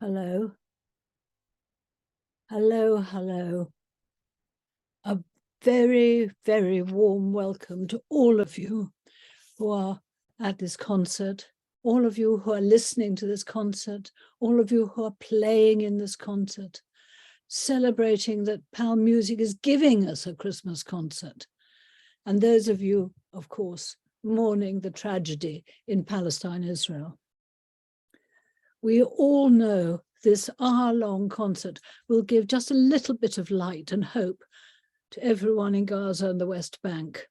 Hello. Hello, hello. A very, very warm welcome to all of you who are at this concert, all of you who are listening to this concert, all of you who are playing in this concert, celebrating that PalMusic is giving us a Christmas concert. And those of you, of course, mourning the tragedy in Palestine, Israel. We all know this hour-long concert will give just a little bit of light and hope to everyone in Gaza and the West Bank.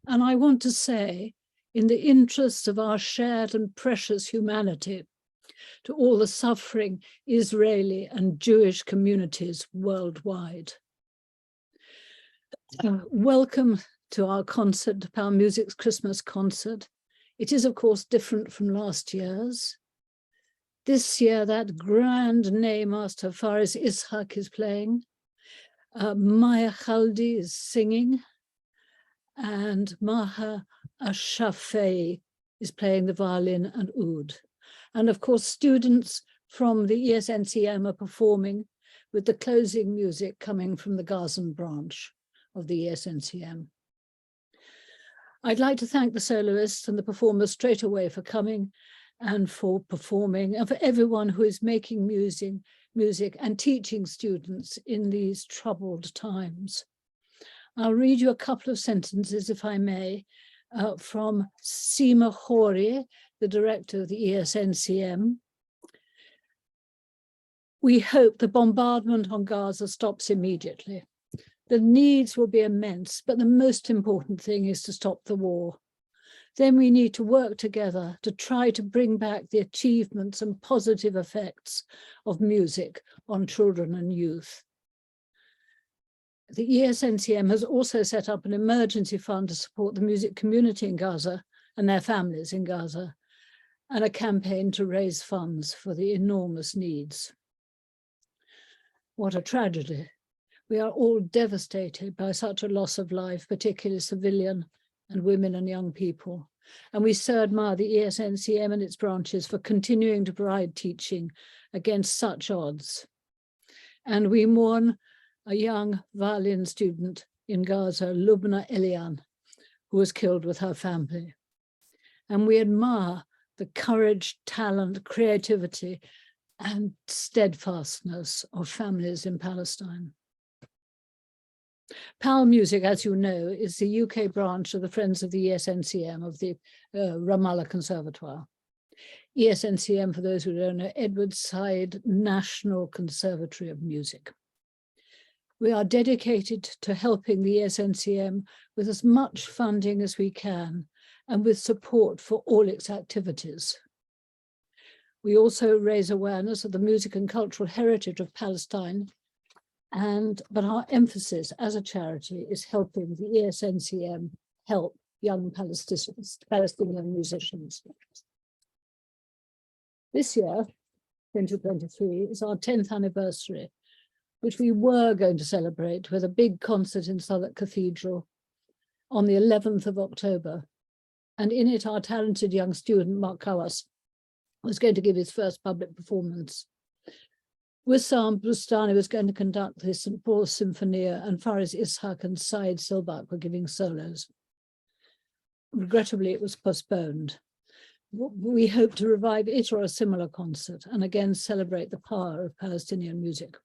And I want to say, in the interests of our shared and precious humanity, to all the suffering Israeli and Jewish communities worldwide. Welcome to our concert, PalMusic's Christmas concert. It is, of course, different from last year's. This year, that grand name master Faris Ishaq is playing. Maher Khaldi is singing. And Maher AlShafi is playing the violin and oud. And of course, students from the ESNCM are performing with the closing music coming from the Gazan branch of the ESNCM. I'd like to thank the soloists and the performers straight away for coming and for performing, and for everyone who is making music and teaching students in these troubled times. I'll read you a couple of sentences, if I may, from Sima Khoury, the director of the ESNCM. We hope the bombardment on Gaza stops immediately. The needs will be immense, but the most important thing is to stop the war. Then we need to work together to try to bring back the achievements and positive effects of music on children and youth. The ESNCM has also set up an emergency fund to support the music community in Gaza and their families in Gaza, and a campaign to raise funds for the enormous needs. What a tragedy. We are all devastated by such a loss of life, particularly civilian and women and young people. And we so admire the ESNCM and its branches for continuing to provide teaching against such odds. And we mourn a young violin student in Gaza, Lubna Elian, who was killed with her family. And we admire the courage, talent, creativity, and steadfastness of families in Palestine. PalMusic, as you know, is the UK branch of the Friends of the ESNCM of the Ramallah Conservatory. ESNCM, for those who don't know, Edward Said National Conservatory of Music. We are dedicated to helping the ESNCM with as much funding as we can and with support for all its activities. We also raise awareness of the music and cultural heritage of Palestine, but our emphasis as a charity is helping the ESNCM help young Palestinian musicians. This year, 2023, is our 10th anniversary, which we were going to celebrate with a big concert in Southwark Cathedral on the 11th of October. And in it, our talented young student, Mark Kawas, was going to give his first public performance. Wissam Bustani was going to conduct the St. Paul's Symphonia, and Faris Ishaq and Said Silbak were giving solos. Regrettably, it was postponed. We hope to revive it or a similar concert and again celebrate the power of Palestinian music.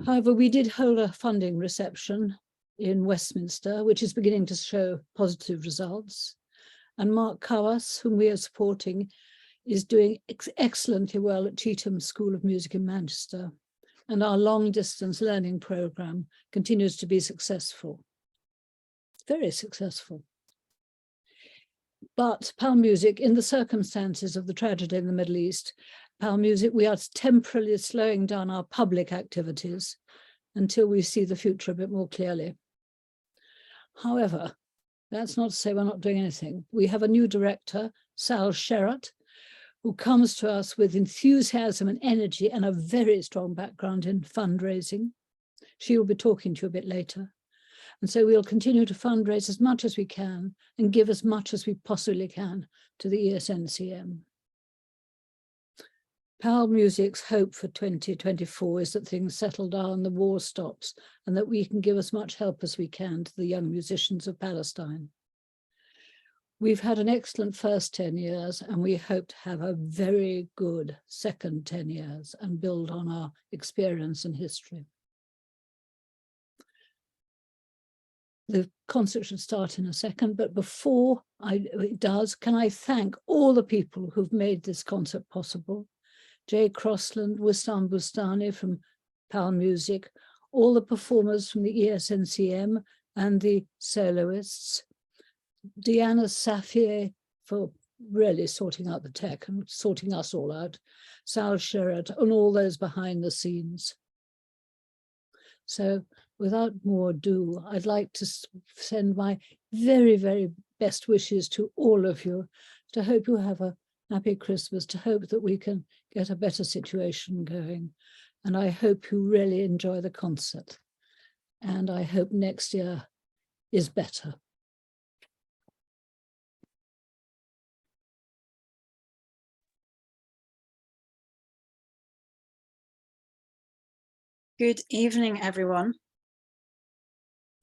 However, we did hold a funding reception in Westminster, which is beginning to show positive results. And Mark Kawas, whom we are supporting, is doing excellently well at Cheetham School of Music in Manchester. And our long-distance learning program continues to be successful, very successful. But PalMusic, in the circumstances of the tragedy in the Middle East, PalMusic, we are temporarily slowing down our public activities until we see the future a bit more clearly. However, that's not to say we're not doing anything. We have a new director, Sal Sherratt, who comes to us with enthusiasm and energy and a very strong background in fundraising. She will be talking to you a bit later. And so we'll continue to fundraise as much as we can and give as much as we possibly can to the ESNCM. PalMusic's hope for 2024 is that things settle down, the war stops, and that we can give as much help as we can to the young musicians of Palestine. We've had an excellent first 10 years, and we hope to have a very good second 10 years and build on our experience and history. The concert should start in a second, but before it does, can I thank all the people who've made this concert possible? Jay Crossland, Wissam Bustani from PalMusic, all the performers from the ESNCM and the soloists, Deanna Safier for really sorting out the tech and sorting us all out, Sal Sherrod, and all those behind the scenes. So without more ado, I'd like to send my very, very best wishes to all of you, to hope you have a happy Christmas, to hope that we can get a better situation going. And I hope you really enjoy the concert. And I hope next year is better. Good evening, everyone.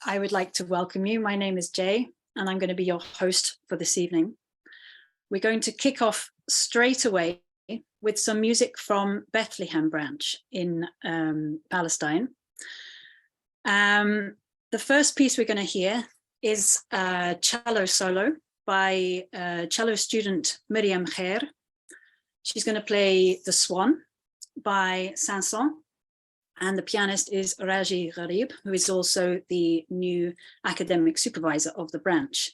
I would like to welcome you. My name is Jay, and I'm going to be your host for this evening. We're going to kick off straight away with some music from Bethlehem branch in Palestine. The first piece we're going to hear is a cello solo by cello student Miriam Maher. She's going to play The Swan by Saint-Saëns. And the pianist is Raji Gharib, who is also the new academic supervisor of the branch.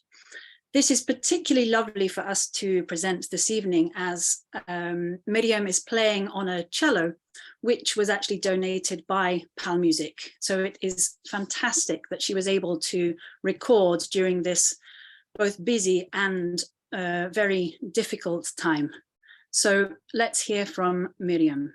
This is particularly lovely for us to present this evening, as Miriam is playing on a cello, which was actually donated by PalMusic. So it is fantastic that she was able to record during this both busy and very difficult time. So let's hear from Miriam.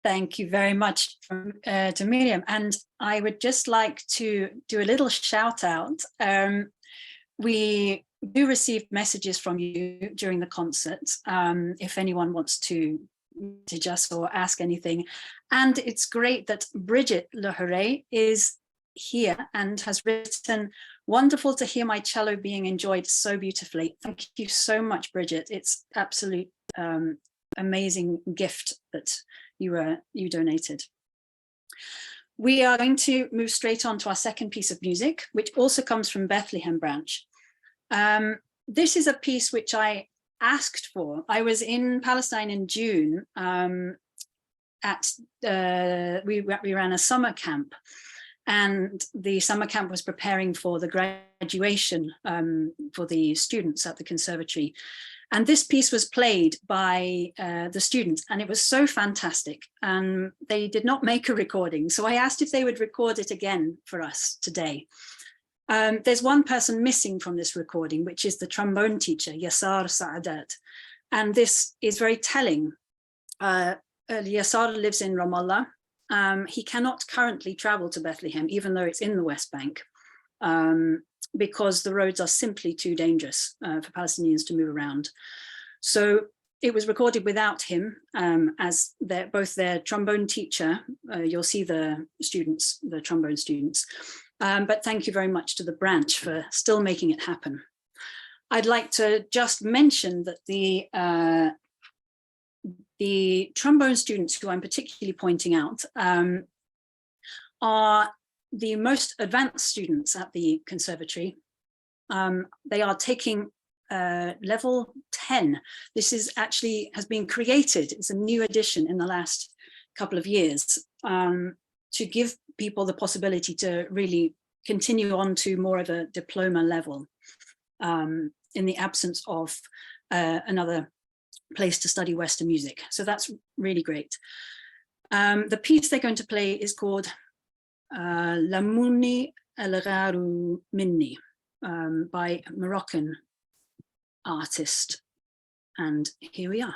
Thank you very much to Miriam. And I would just like to do a little shout out. We do receive messages from you during the concert, if anyone wants to message us or ask anything. And it's great that Bridget Lehere is here and has written, "Wonderful to hear my cello being enjoyed so beautifully." Thank you so much, Bridget. It's absolute amazing gift that you donated. We are going to move straight on to our second piece of music, which also comes from Bethlehem branch. This is a piece which I asked for. I was in Palestine in June we ran a summer camp, and the summer camp was preparing for the graduation for the students at the Conservatory. And this piece was played by the students, and it was so fantastic. They did not make a recording, so I asked if they would record it again for us today. There's one person missing from this recording, which is the trombone teacher, Yasar Saadat. And this is very telling. Yasar lives in Ramallah. He cannot currently travel to Bethlehem, even though it's in the West Bank, because the roads are simply too dangerous for Palestinians to move around. So it was recorded without him, as both their trombone teacher, you'll see the students, the trombone students, but thank you very much to the branch for still making it happen. I'd like to just mention that the trombone students who I'm particularly pointing out are the most advanced students at the Conservatory. They are taking level 10. This is has been created. It's a new addition in the last couple of years to give people the possibility to really continue on to more of a diploma level in the absence of another place to study Western music. So that's really great. The piece they're going to play is called Lamuni El-Gharu Minni, by Moroccan artist. And here we are.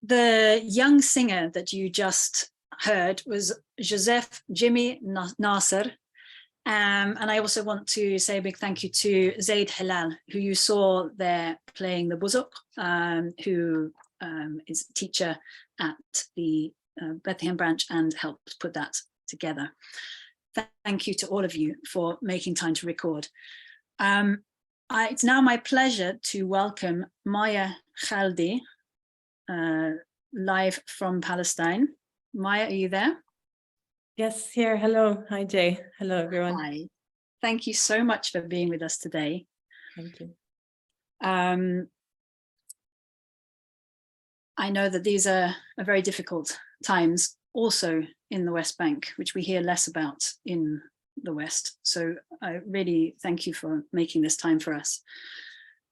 The young singer that you just heard was Joseph Jimmy Nasser. And I also want to say a big thank you to Zaid Hilal, who you saw there playing the bouzouki, who is a teacher at the Bethlehem branch and helped put that together. Thank you to all of you for making time to record. It's now my pleasure to welcome Maher Khaldi, live from Palestine. Maher, are you there? Yes, here. Hello. Hi, Jay. Hello, everyone. Hi. Thank you so much for being with us today. Thank you. I know that these are very difficult times also in the West Bank, which we hear less about in the West. So I really thank you for making this time for us.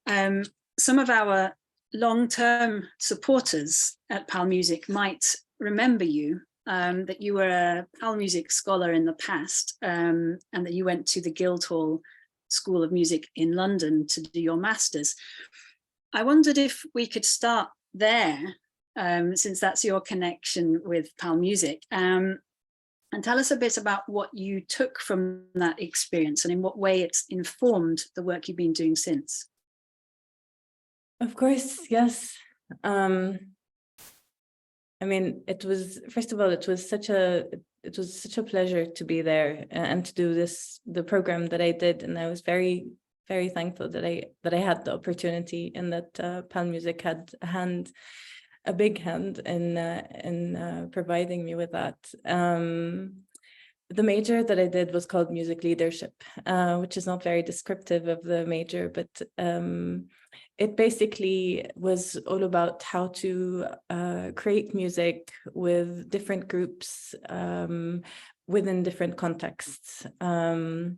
Some of our long-term supporters at PalMusic might remember you, that you were a PalMusic scholar in the past, and that you went to the Guildhall School of Music in London to do your master's. I wondered if we could start there, since that's your connection with PalMusic, and tell us a bit about what you took from that experience and in what way it's informed the work you've been doing since. Of course, yes. I mean, it was, first of all, it was such a pleasure to be there and to do the program that I did, and I was very, very thankful that I had the opportunity, and that PalMusic had a big hand in providing me with that. The major that I did was called Music Leadership, which is not very descriptive of the major, but it basically was all about how to create music with different groups within different contexts. And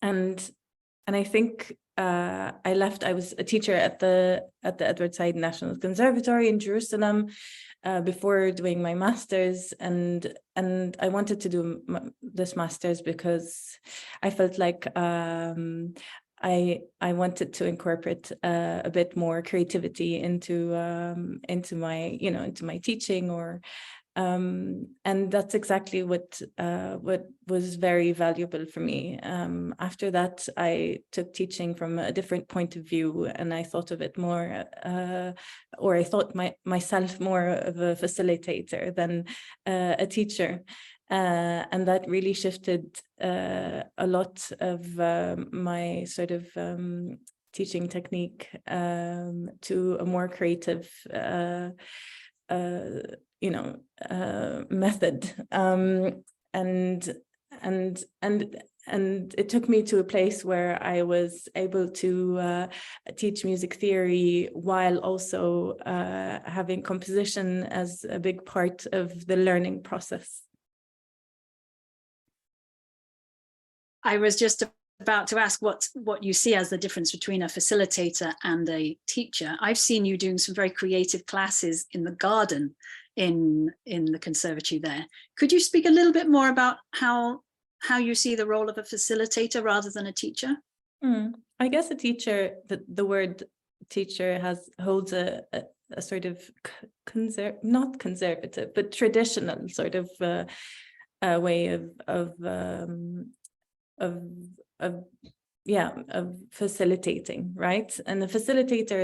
I think I was a teacher at the Edward Said National Conservatory in Jerusalem before doing my master's, and I wanted to do this master's because I felt like I wanted to incorporate a bit more creativity into my teaching, or and that's exactly what was very valuable for me. After that, I took teaching from a different point of view, and I thought of it more, or I thought myself more of a facilitator than a teacher. And that really shifted a lot of my sort of teaching technique to a more creative method, and it took me to a place where I was able to teach music theory while also having composition as a big part of the learning process. I was just about to ask what you see as the difference between a facilitator and a teacher. I've seen you doing some very creative classes in the garden in the conservatory there. Could you speak a little bit more about how you see the role of a facilitator rather than a teacher? I guess a teacher, the word teacher holds a sort of not conservative, but traditional sort of way of facilitating, right? And the facilitator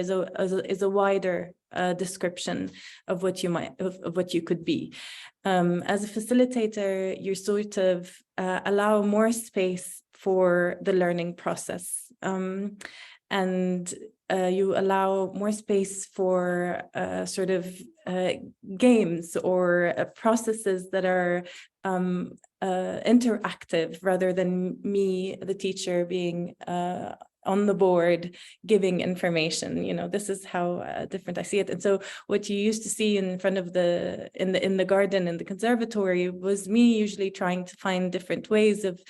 is a wider description of what you could be. As a facilitator, you sort of allow more space for the learning process, and you allow more space for sort of games or processes that are interactive, rather than me, the teacher, being on the board giving information. This is how different I see it. And so what you used to see in front of in the garden in the conservatory was me usually trying to find different ways of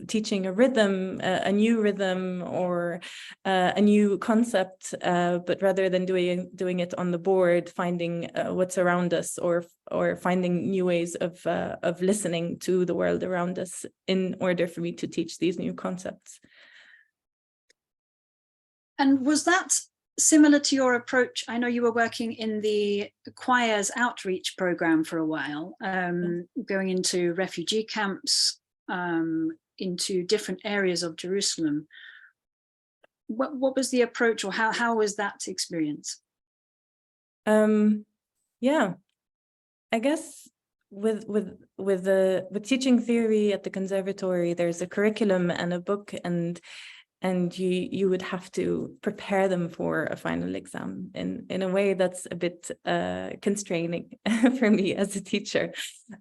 teaching a rhythm, a new rhythm, or a new concept, but rather than doing it on the board, finding what's around us, or finding new ways of listening to the world around us in order for me to teach these new concepts. And was that similar to your approach, I know you were working in the choirs outreach program for a while, going into refugee camps, into different areas of Jerusalem. What was the approach, or how was that experience? Yeah, I guess with teaching theory at the Conservatory, there's a curriculum and a book, and you would have to prepare them for a final exam in a way that's a bit constraining for me as a teacher.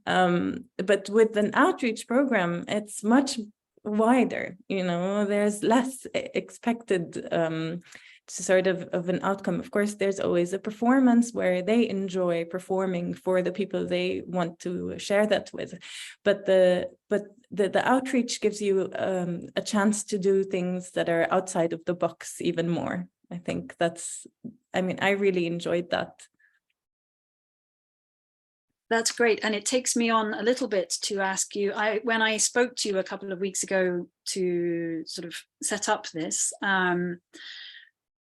But with an outreach program, it's much wider, you know, there's less expected sort of an outcome. Of course, there's always a performance where they enjoy performing for the people they want to share that with, but the outreach gives you a chance to do things that are outside of the box even more. I think that's, I mean, I really enjoyed that. That's great. And it takes me on a little bit to ask you, when I spoke to you a couple of weeks ago to sort of set up this,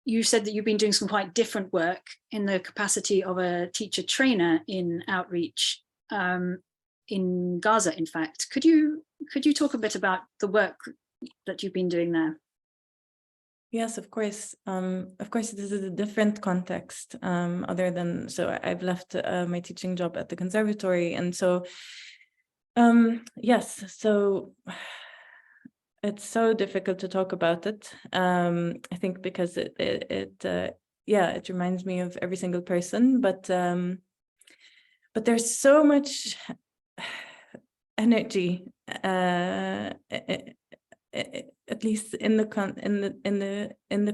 you said that you've been doing some quite different work in the capacity of a teacher trainer in outreach in Gaza, in fact. Could you talk a bit about the work that you've been doing there? Yes, of course. Of course, this is a different context other than, so I've left my teaching job at the Conservatory. And so, yes, so it's so difficult to talk about it. I think because it reminds me of every single person, but there's so much energy, at least in the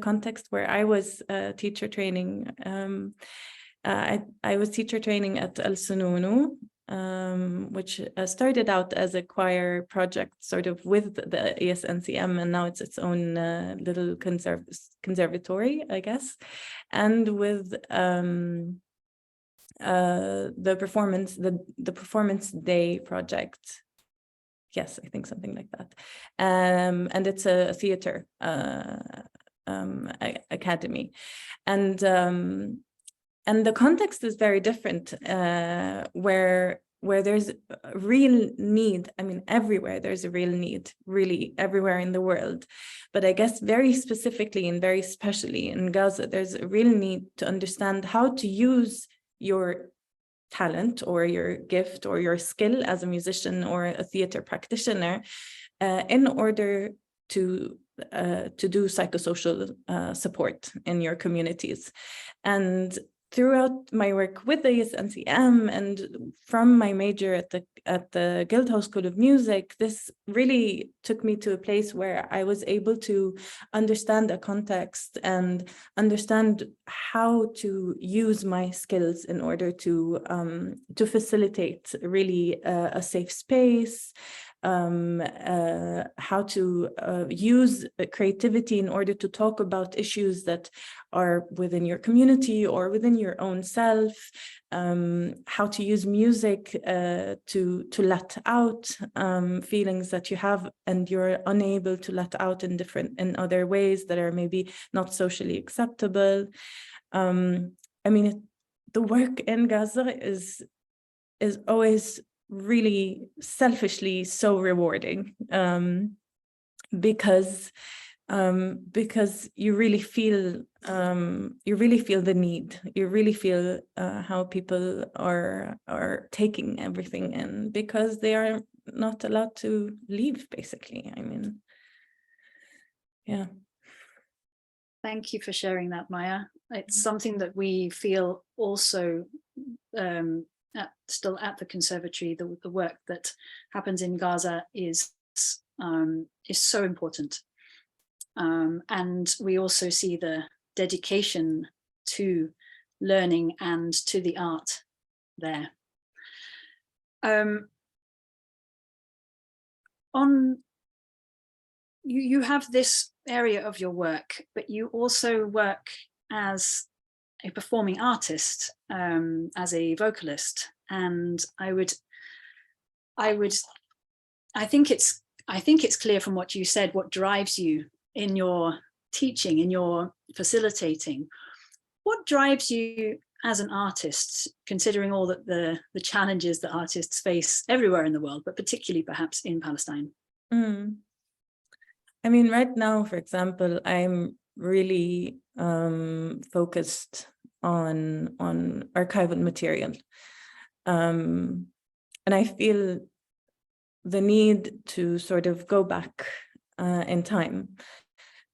context where I was teacher training. I was teacher training at Al-Sununu, which started out as a choir project sort of with the ESNCM, and now it's its own little conservatory, I guess, and with the performance day project. Yes, I think something like that. And it's a theater academy, and the context is very different, where there's a real need. I mean, everywhere there's a real need, really everywhere in the world. But I guess very specifically and very specially in Gaza, there's a real need to understand how to use your talent or your gift or your skill as a musician or a theater practitioner in order to do psychosocial support in your communities. And throughout my work with the ESNCM and from my major at the Guildhall School of Music, this really took me to a place where I was able to understand a context and understand how to use my skills in order to facilitate really a safe space, how to use creativity in order to talk about issues that are within your community or within your own self, how to use music to let out feelings that you have and you're unable to let out in other ways that are maybe not socially acceptable. I mean, the work in Gaza is always really selfishly so rewarding, because you really feel the need. You really feel how people are taking everything in because they are not allowed to leave, basically. I mean, yeah. Thank you for sharing that, Maya. It's something that we feel also still at the Conservatory. The work that happens in Gaza is so important. And we also see the dedication to learning and to the art there. You have this area of your work, but you also work as a performing artist, as a vocalist, and I think it's clear from what you said what drives you in your teaching, in your facilitating. what drives you as an artist, considering all that the challenges that artists face everywhere in the world, but particularly perhaps in Palestine? I mean, right now, for example, I'm really focused on archival material. And I feel the need to sort of go back in time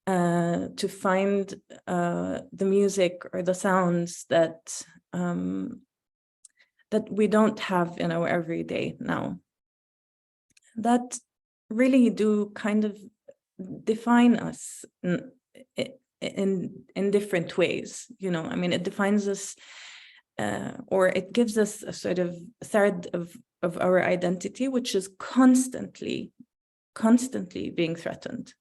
to find the music or the sounds that that we don't have in our everyday now, that really do kind of define us in different ways. You know, I mean, it defines us or it gives us a sort of thread of our identity, which is constantly being threatened.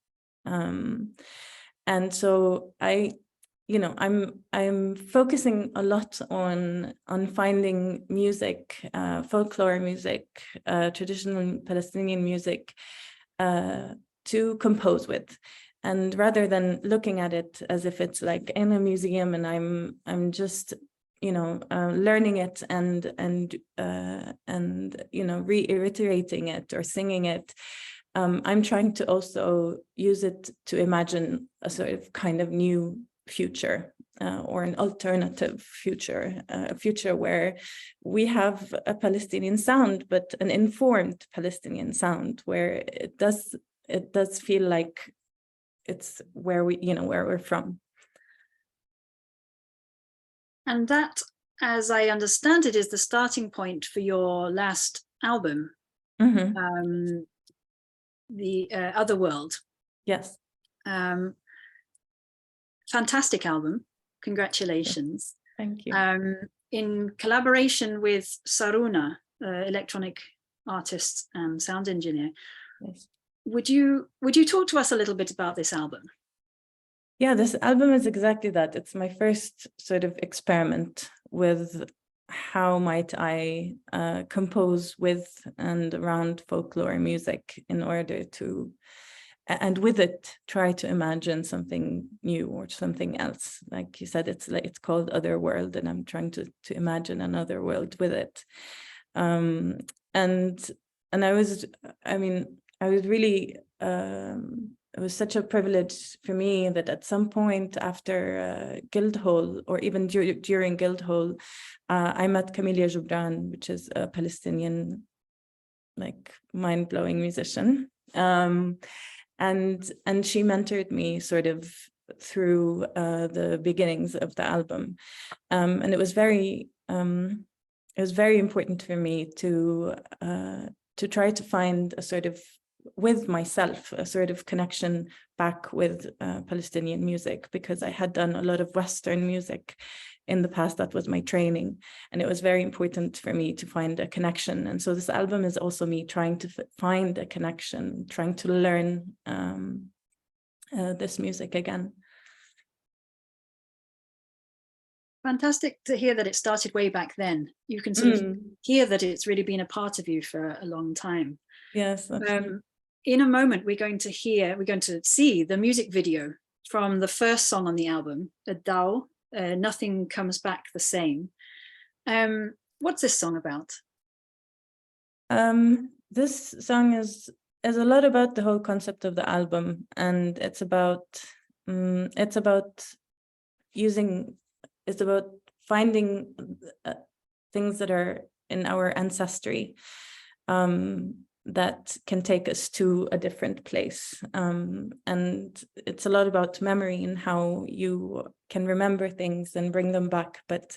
And so I'm focusing a lot on finding music, folklore music, traditional Palestinian music to compose with. And rather than looking at it as if it's like in a museum and I'm just learning it and reiterating it or singing it, I'm trying to also use it to imagine a sort of kind of new future or an alternative future, a future where we have a Palestinian sound, but an informed Palestinian sound, where it does feel like it's where we're from. And that, as I understand it, is the starting point for your last album, The Other World. Yes. Fantastic album. Congratulations. Thank you. In collaboration with Saruna, electronic artist and sound engineer. Yes. Would you talk to us a little bit about this album? Yeah, this album is exactly that. It's my first sort of experiment with how might I compose with and around folklore music in order to, and with it, try to imagine something new or something else. Like you said, it's called Other World, and I'm trying to imagine another world with it. And I was really, it was such a privilege for me that at some point after Guildhall, or even during Guildhall, I met Camelia Joubran, which is a Palestinian, like, mind-blowing musician. And she mentored me sort of through the beginnings of the album. And it was very important for me to try to find a sort of, with myself, a sort of connection back with Palestinian music, because I had done a lot of Western music in the past. That was my training, and it was very important for me to find a connection. And so this album is also me trying to find a connection, trying to learn this music again. Fantastic to hear that it started way back then. You can sort of hear that it's really been a part of you for a long time. Yes. In a moment, we're going to see the music video from the first song on the album, Dao, Nothing Comes Back the Same. What's this song about? This song is a lot about the whole concept of the album, and it's about finding things that are in our ancestry that can take us to a different place. And it's a lot about memory and how you can remember things and bring them back, but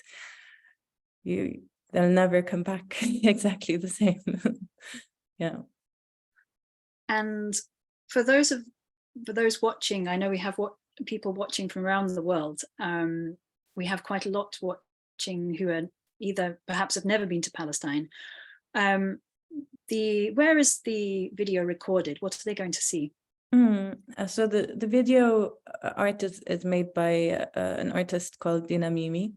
they'll never come back exactly the same. Yeah. And for those watching, I know we have people watching from around the world. We have quite a lot watching who are either perhaps have never been to Palestine. Where is the video recorded? What are they going to see? So the video art is made by an artist called Dina Mimi,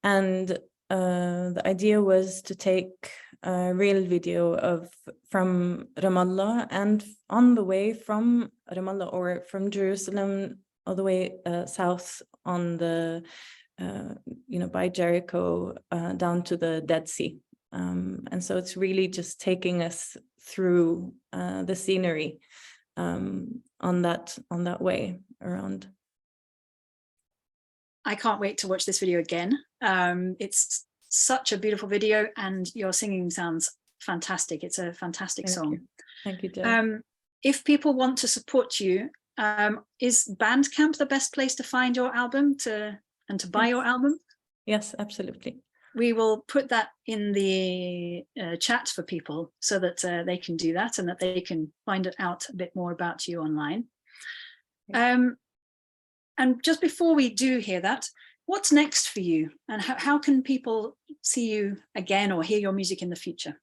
and the idea was to take a real video from Ramallah, and on the way from Ramallah or from Jerusalem all the way south on the by Jericho down to the Dead Sea. And so it's really just taking us through the scenery on that way around. I can't wait to watch this video again. It's such a beautiful video, and your singing sounds fantastic. It's a fantastic song. Thank you, Jen. If people want to support you, is Bandcamp the best place to find your album and to buy your album? Yes, absolutely. We will put that in the chat for people so that they can do that and that they can find out a bit more about you online. And just before we do hear that, what's next for you, and how can people see you again or hear your music in the future?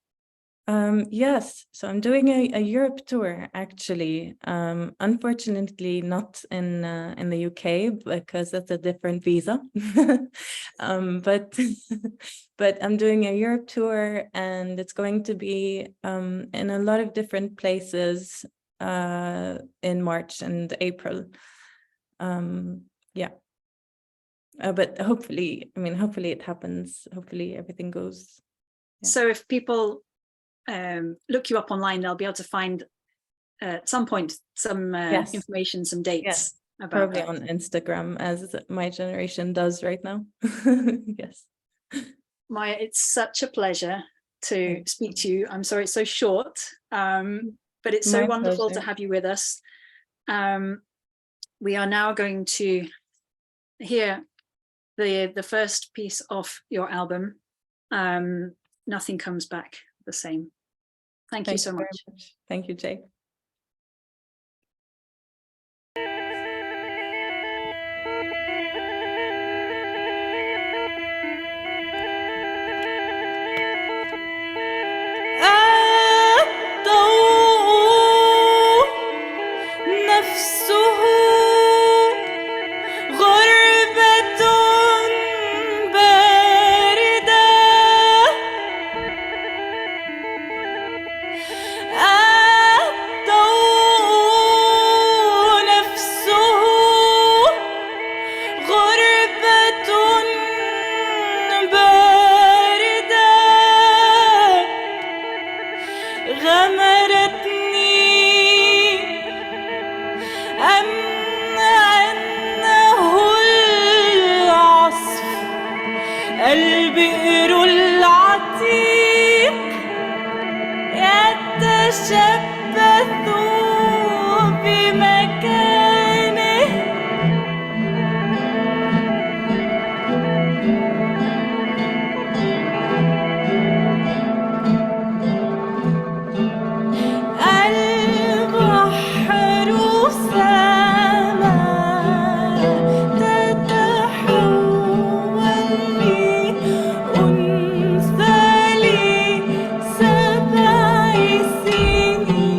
Yes, so I'm doing a Europe tour, actually. Unfortunately, not in the UK, because that's a different visa. But I'm doing a Europe tour, and it's going to be in a lot of different places in March and April. Yeah. But hopefully it happens. Hopefully everything goes. Yeah. So if people look you up online, they'll be able to find at some point some yes. information, some dates. Yes. About probably that. On Instagram, as my generation does right now. Yes. Maya, it's such a pleasure to speak to you. I'm sorry it's so short, but it's so wonderful to have you with us. We are now going to hear the first piece of your album, Nothing Comes Back the Same. Thank you so much. Thank you, Jay. البئر العتيق يتشبث بمكانه البحر سما تتحول لأنثى لسبع سنين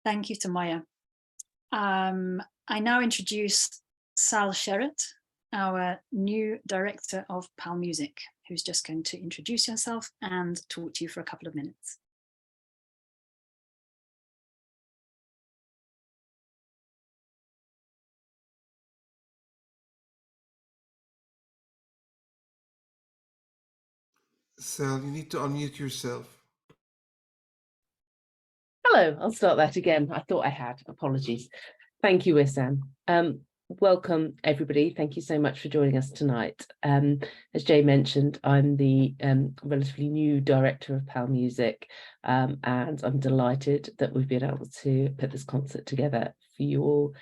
Thank you to Maya. I now introduce Sal Sherritt, our new director of PalMusic, who's just going to introduce herself and talk to you for a couple of minutes. Sal, you need to unmute yourself. Hello, I'll start that again. I thought I had. Apologies. Thank you, Wissam. Welcome, everybody. Thank you so much for joining us tonight. As Jay mentioned, I'm the relatively new director of PalMusic, and I'm delighted that we've been able to put this concert together for you all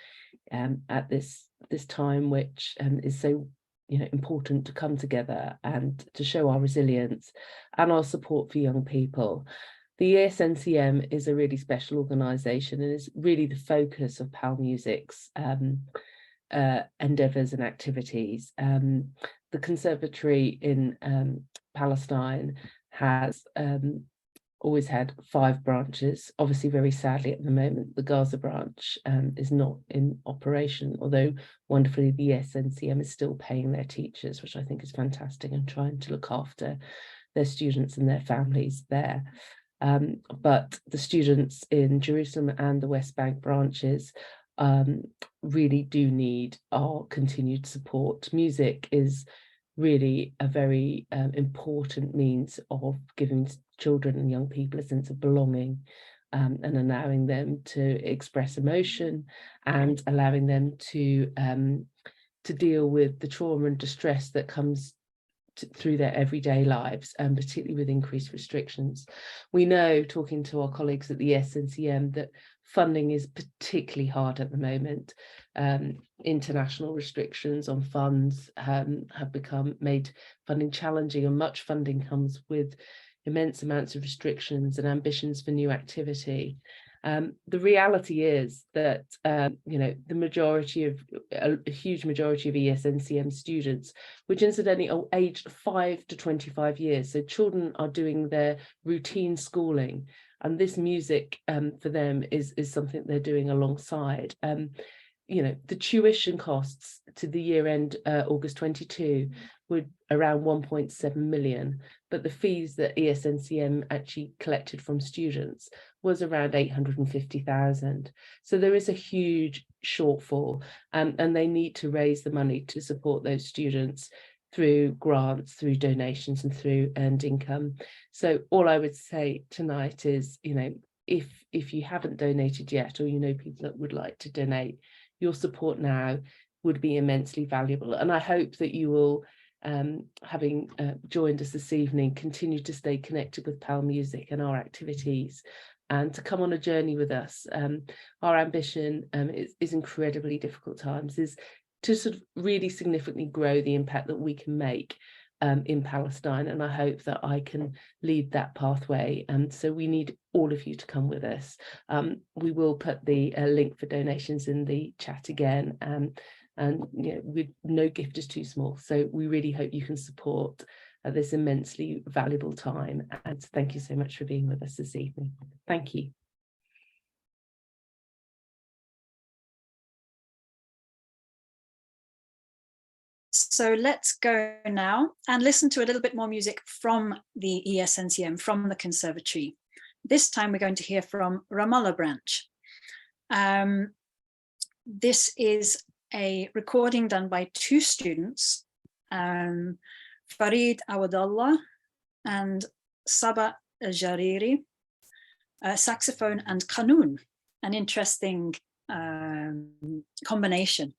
at this time, which is so important to come together and to show our resilience and our support for young people. The ESNCM is a really special organisation and is really the focus of PalMusic's endeavours and activities. The Conservatory in Palestine has always had 5 branches. Obviously, very sadly at the moment, the Gaza branch is not in operation, although wonderfully the ESNCM is still paying their teachers, which I think is fantastic, and trying to look after their students and their families there. But the students in Jerusalem and the West Bank branches really do need our continued support. Music is really a very important means of giving children and young people a sense of belonging, and allowing them to express emotion and allowing them to deal with the trauma and distress that comes through their everyday lives, and particularly with increased restrictions. We know, talking to our colleagues at the ESNCM, that funding is particularly hard at the moment. International restrictions on funds have made funding challenging, and much funding comes with immense amounts of restrictions and ambitions for new activity. The reality is that the majority of a huge majority of ESNCM students, which incidentally are aged 5 to 25 years, so children are doing their routine schooling, and this music for them is something they're doing alongside. The tuition costs to the year end August 22 were around 1.7 million, but the fees that ESNCM actually collected from students was around 850,000. So there is a huge shortfall, and they need to raise the money to support those students through grants, through donations, and through earned income. So all I would say tonight is, if you haven't donated yet, or people that would like to donate, your support now would be immensely valuable. And I hope that you will, having joined us this evening, continue to stay connected with PalMusic and our activities, and to come on a journey with us. Our ambition is incredibly difficult times, is to sort of really significantly grow the impact that we can make in Palestine, and I hope that I can lead that pathway. And so we need all of you to come with us. We will put the link for donations in the chat again, and no gift is too small. So we really hope you can support this immensely valuable time. And thank you so much for being with us this evening. Thank you. So let's go now and listen to a little bit more music from the ESNCM, from the Conservatory. This time we're going to hear from Ramallah branch. This is a recording done by 2 students, Farid Awadallah and Saba Jariri, saxophone and qanun, an interesting combination.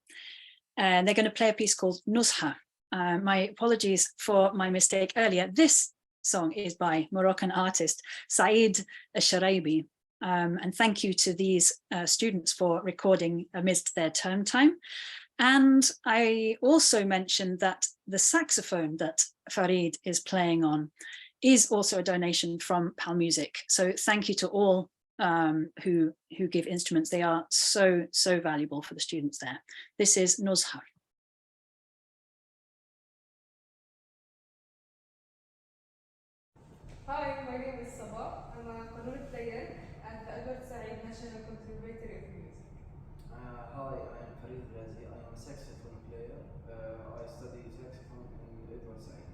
And they're going to play a piece called Nuzha. My apologies for my mistake earlier. This song is by Moroccan artist Saeed Sharaibi. And thank you to these students for recording amidst their term time. And I also mentioned that the saxophone that Farid is playing on is also a donation from PalMusic. So thank you to all who give instruments. They are so valuable for the students there. This is Nuzha. Hi, my name is Saba. I'm a qanun player at the Birzeit National Conservatory of Music. Hi, I am Faris Ishaq. I am a saxophone player. I study saxophone in Birzeit.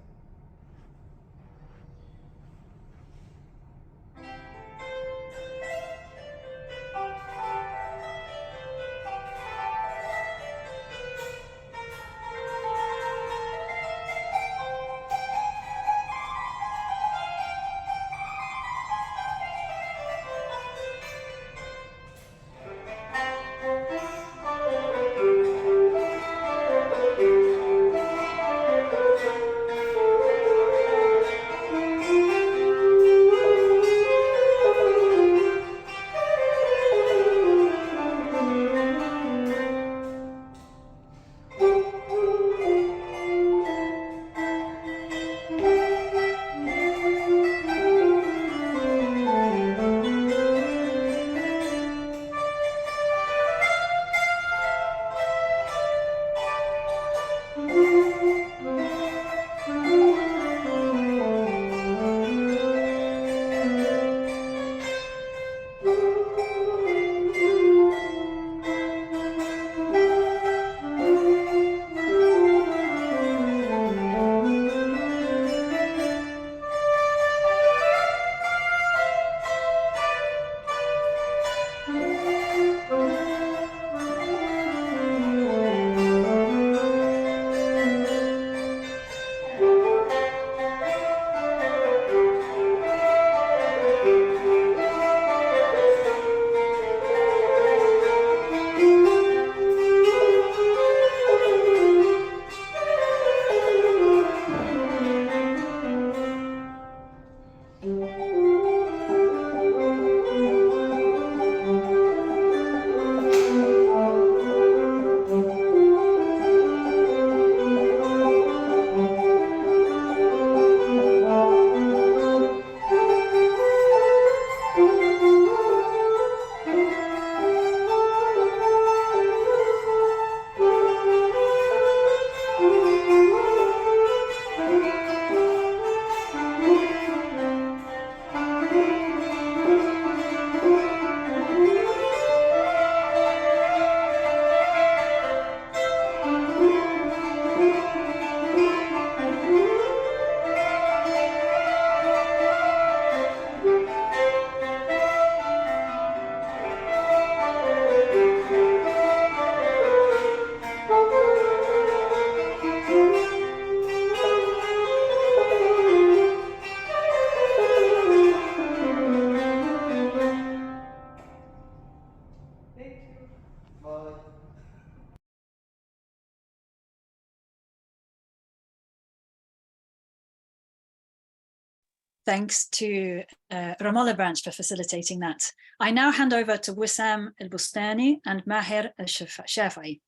Thanks to Ramallah branch for facilitating that. I now hand over to Wissam al-Bustani and Maher al-Shafi.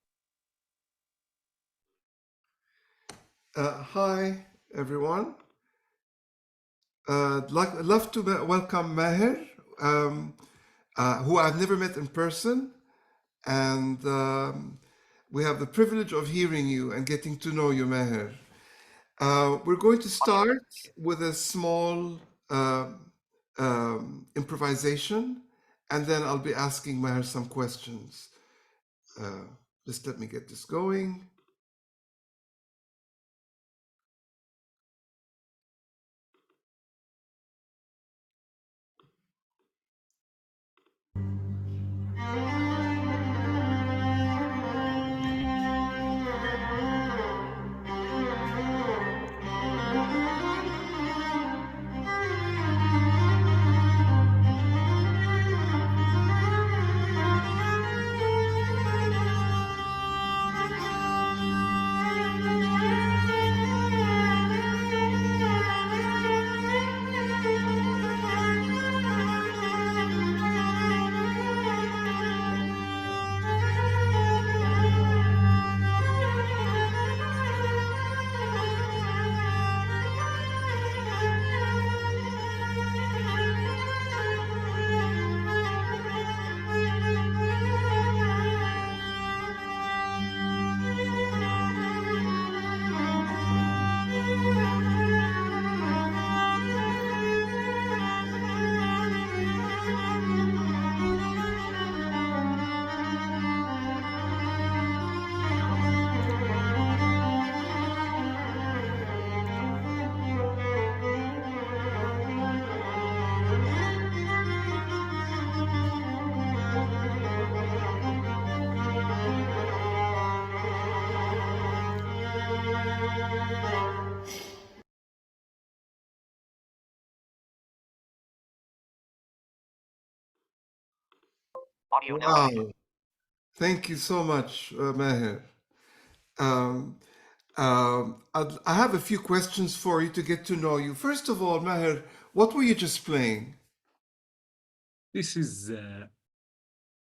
Hi, everyone. I'd love to welcome Maher, who I've never met in person. And we have the privilege of hearing you and getting to know you, Maher. We're going to start with a small improvisation, and then I'll be asking Maher some questions. Just let me get this going. Wow. Thank you so much, Maher. I have a few questions for you to get to know you. First of all, Maher, what were you just playing? This is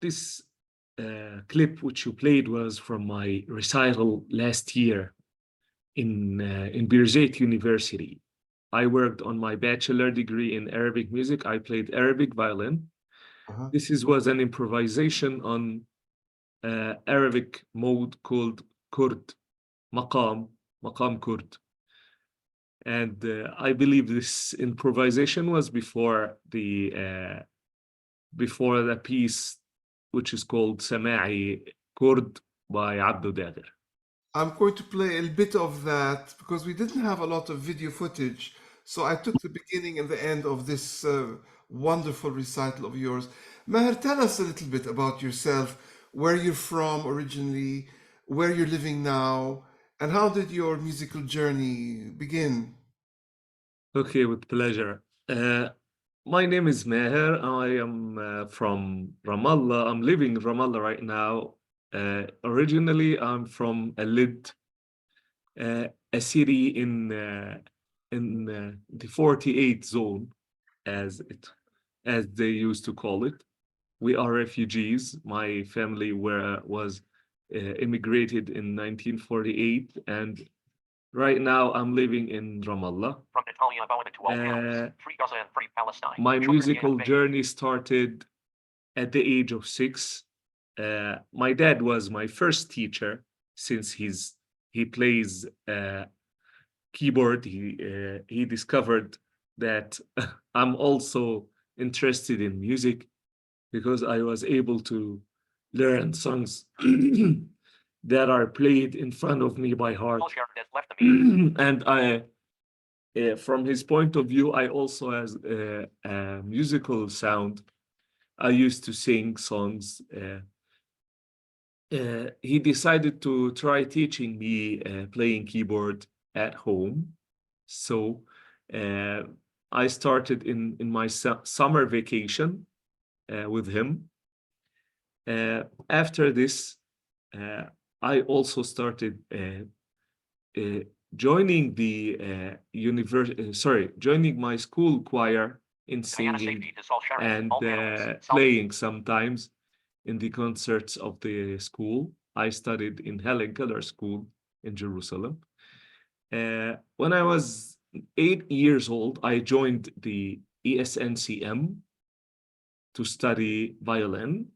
this clip which you played was from my recital last year in Birzeit University. I worked on my bachelor degree in Arabic music. I played Arabic violin. Uh-huh. This was an improvisation on Arabic mode called Kurd, maqam Kurd. And I believe this improvisation was before the piece, which is called Sama'i Kurd by Abdou Dadir. I'm going to play a bit of that because we didn't have a lot of video footage. So I took the beginning and the end of this wonderful recital of yours. Maher, tell us a little bit about yourself, where you're from originally, where you're living now, and how did your musical journey begin? Okay, with pleasure. My name is Maher. I am from Ramallah. I'm living in Ramallah right now. Originally, I'm from Alid, a city in the 48 zone, as they used to call it. We are refugees. My family was immigrated in 1948, and right now I'm living in Ramallah. My musical journey started at the age of 6. My dad was my first teacher since he plays keyboard. He discovered that I'm also interested in music because I was able to learn songs that are played in front of me by heart. And from his point of view, I also has a musical sound. I used to sing songs. He decided to try teaching me playing keyboard at home. So I started in my summer vacation with him. After this, I also started joining the joining my school choir in singing and playing sometimes in the concerts of the school. I studied in Helen Keller School in Jerusalem. When I was 8 years old, I joined the ESNCM to study violin.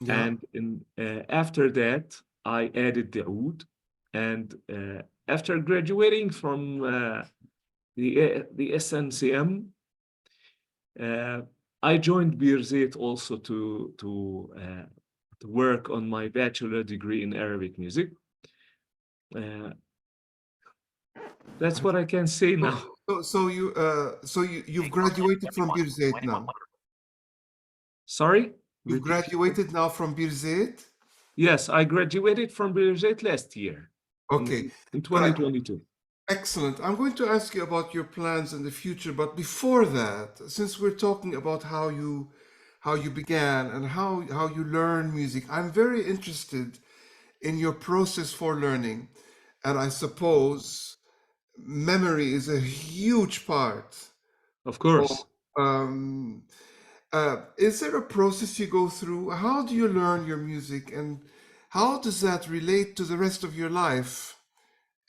Yeah. And after that, I added the oud. And after graduating from the SNCM, I joined Birzeit also to work on my bachelor degree in Arabic music. That's what I can say now. So you've graduated from Birzeit now. Sorry? You've graduated now from Birzeit? Yes, I graduated from Birzeit last year. Okay. In 2022. Excellent. I'm going to ask you about your plans in the future, but before that, since we're talking about how you began and how you learn music, I'm very interested in your process for learning. And I suppose memory is a huge part. Of course. Is there a process you go through? How do you learn your music, and how does that relate to the rest of your life?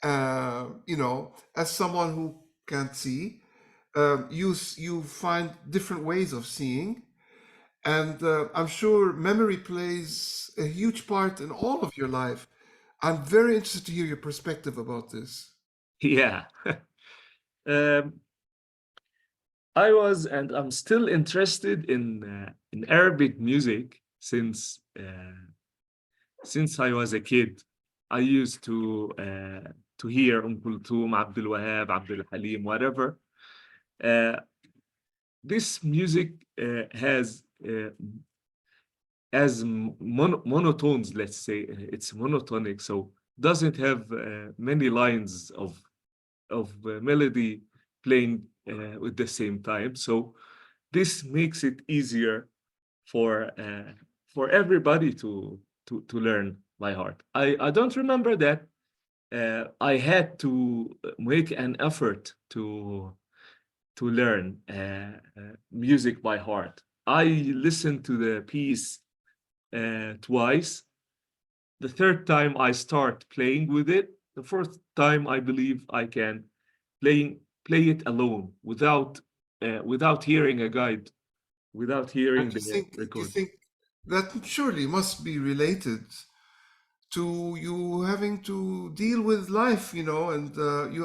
As someone who can't see, you find different ways of seeing, and I'm sure memory plays a huge part in all of your life. I'm very interested to hear your perspective about this. Yeah. I was and I'm still interested in Arabic music since I was a kid. I used to hear Kulthum, Abdul Wahab, Abdul Halim, whatever. This music has monotones, let's say. It's monotonic, so doesn't have many lines of melody playing with the same time. So this makes it easier for everybody to learn by heart. I don't remember that I had to make an effort to learn music by heart. I listened to the piece twice. The third time I start playing with it. The fourth time I believe I can play it alone without hearing a guide, without hearing And the do you record. think that surely must be related to you having to deal with life, you know, and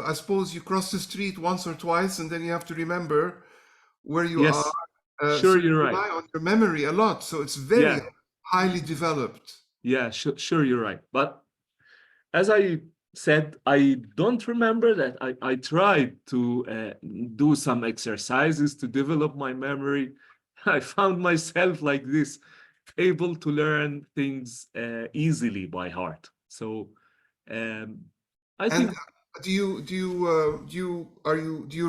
I suppose you cross the street once or twice and then you have to remember where you Yes, are. sure, So you're you right. rely on your memory a lot. So it's very Yeah, highly developed. yeah, sure, you're right. But as I said, I don't remember that. I tried to do some exercises to develop my memory. I found myself like this, able to learn things easily by heart. So I And think do you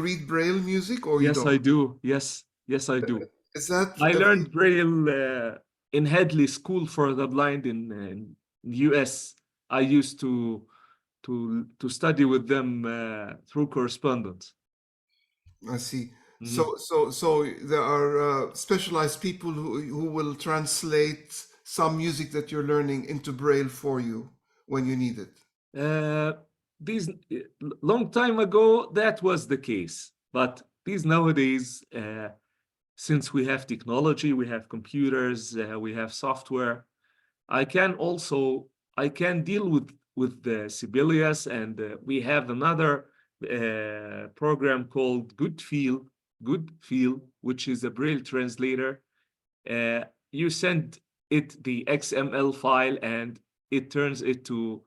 read Braille music or you yes, don't? I do. Yes, I do. Is that I learned Braille in Headley School for the Blind in US. I used to study with them through correspondence. I see. Mhm. So there are specialized people who will translate some music that you're learning into Braille for you when you need it. These long time ago that was the case, but these nowadays, since we have technology, we have computers, we have software, I can deal with the Sibelius, and we have another program called Good Feel, which is a Braille translator. You send it the XML file, and it turns it to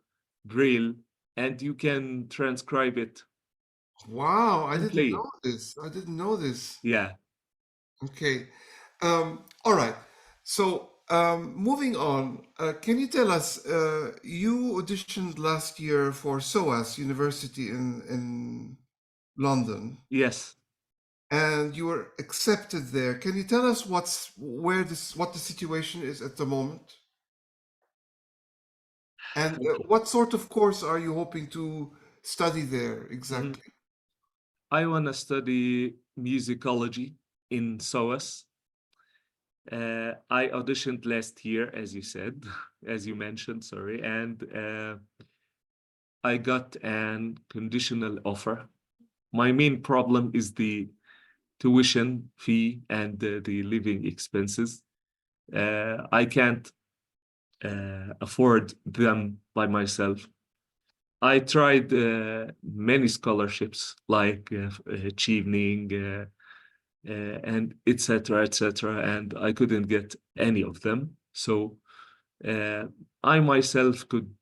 Braille, and you can transcribe it Wow, I and didn't play it. know this. I didn't know this. Yeah. Okay. All right. So moving on, can you tell us, you auditioned last year for SOAS University in London, Yes. and you were accepted there. Can you tell us what the situation is at the moment? And Okay. what sort of course are you hoping to study there exactly? I want to study musicology in SOAS. I auditioned last year, as you said, as you mentioned, sorry, and I got an conditional offer. My main problem is the tuition fee and the living expenses. I can't afford them by myself. I tried many scholarships like Achieving and etc., and I couldn't get any of them. So I myself could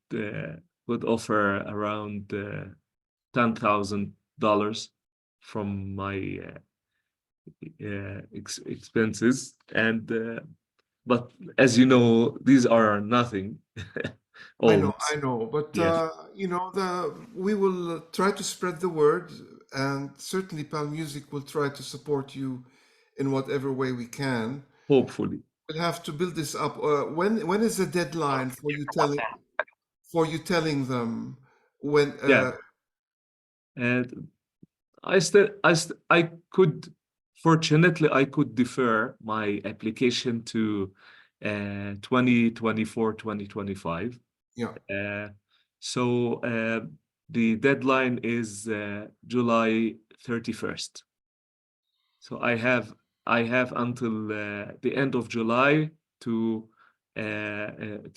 offer around $10,000 from my expenses, and but as you know, these are nothing. I Always. know, but Yes, you know, we will try to spread the word, and certainly PalMusic will try to support you in whatever way we can. hopefully. We'll have to build this up. When is the deadline for you telling them when? Yeah, and I could, fortunately, I could defer my application to 2024, 2025. Yeah. So the deadline is July 31st. So I have until the end of July to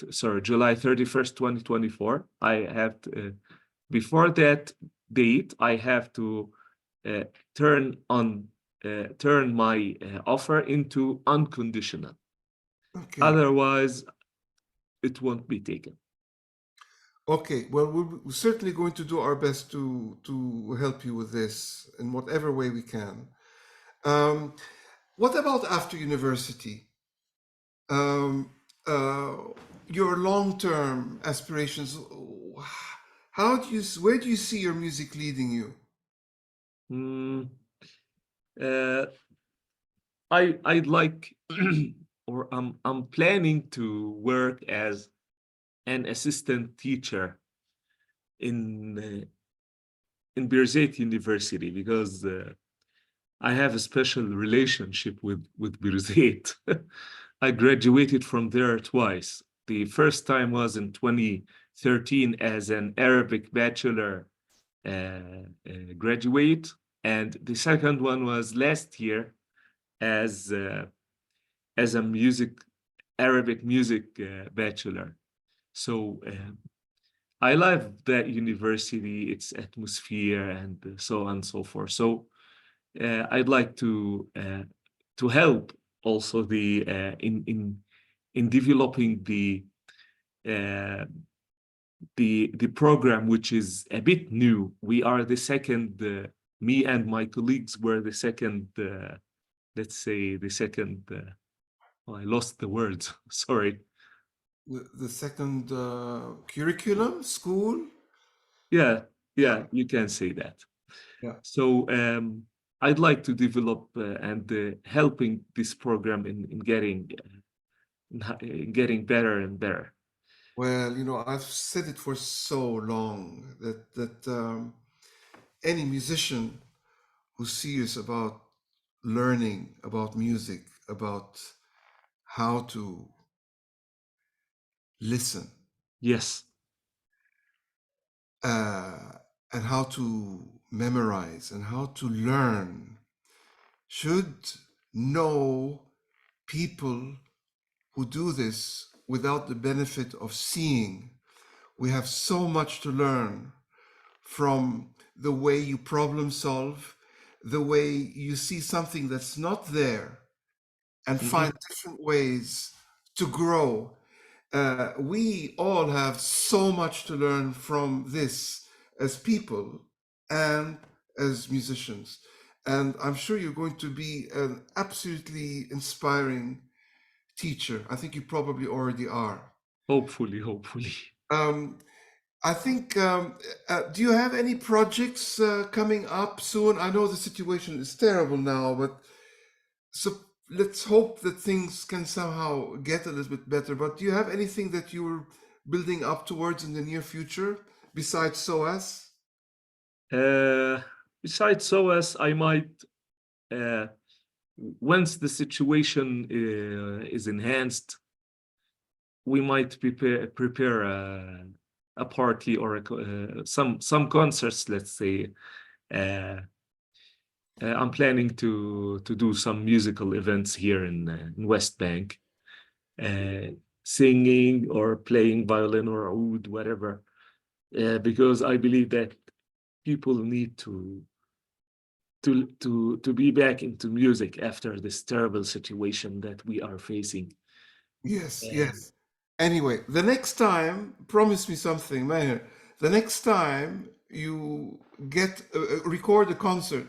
sorry, July 31st, 2024. I have before that date, I have to turn my offer into unconditional. Okay. Otherwise, it won't be taken. Okay. Well, we're certainly going to do our best to help you with this in whatever way we can. What about after university? Your long-term aspirations. Where do you see your music leading you? I'd like or I'm planning to work as an assistant teacher in Birzeit University, because I have a special relationship with Birzeit. I graduated from there twice. The first time was in 2013 as an Arabic bachelor graduate, and the second one was last year as a Arabic music bachelor. So I love that university, its atmosphere, and so on and so forth. So I'd like to help also the in developing the program, which is a bit new. We are the second. Me and my colleagues were the second. Let's say the second. Oh, I lost the words. Sorry. The second curriculum school. Yeah, you can say that. Yeah. So I'd like to develop and helping this program in getting better and better. Well, you know, I've said it for so long that any musician who's serious about learning about music, about how to listen, Yes. and how to memorize and how to learn, should know people who do this without the benefit of seeing. We have so much to learn from the way you problem solve, the way you see something that's not there and find different ways to grow. We all have so much to learn from this as people and as musicians. And I'm sure you're going to be an absolutely inspiring teacher. I think you probably already are. Hopefully. I think, do you have any projects coming up soon? I know the situation is terrible now, but so let's hope that things can somehow get a little bit better. But do you have anything that you're building up towards in the near future besides SOAS? Besides SOAS, I might, once the situation is enhanced, we might prepare a party or some concerts, let's say. I'm planning to do some musical events here in West Bank, singing or playing violin or oud, whatever, because I believe that people need to be back into music after this terrible situation that we are facing. Yes, yes. Anyway, the next time, promise me something, Maher. The next time you record a concert,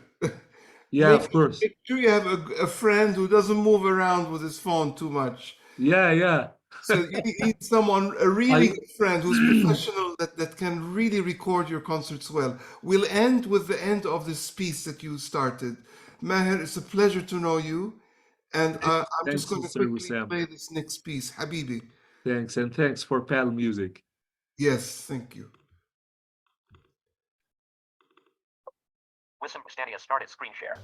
yeah, of course. Make sure you have a friend who doesn't move around with his phone too much. Yeah. So you need someone, a really good friend who's professional that can really record your concerts well. We'll end with the end of this piece that you started. Maher, it's a pleasure to know you. And I'm just going to quickly play this next piece, Habibi. Thanks, and thanks for PalMusic. Yes, thank you. Wissam Stadia started screen share.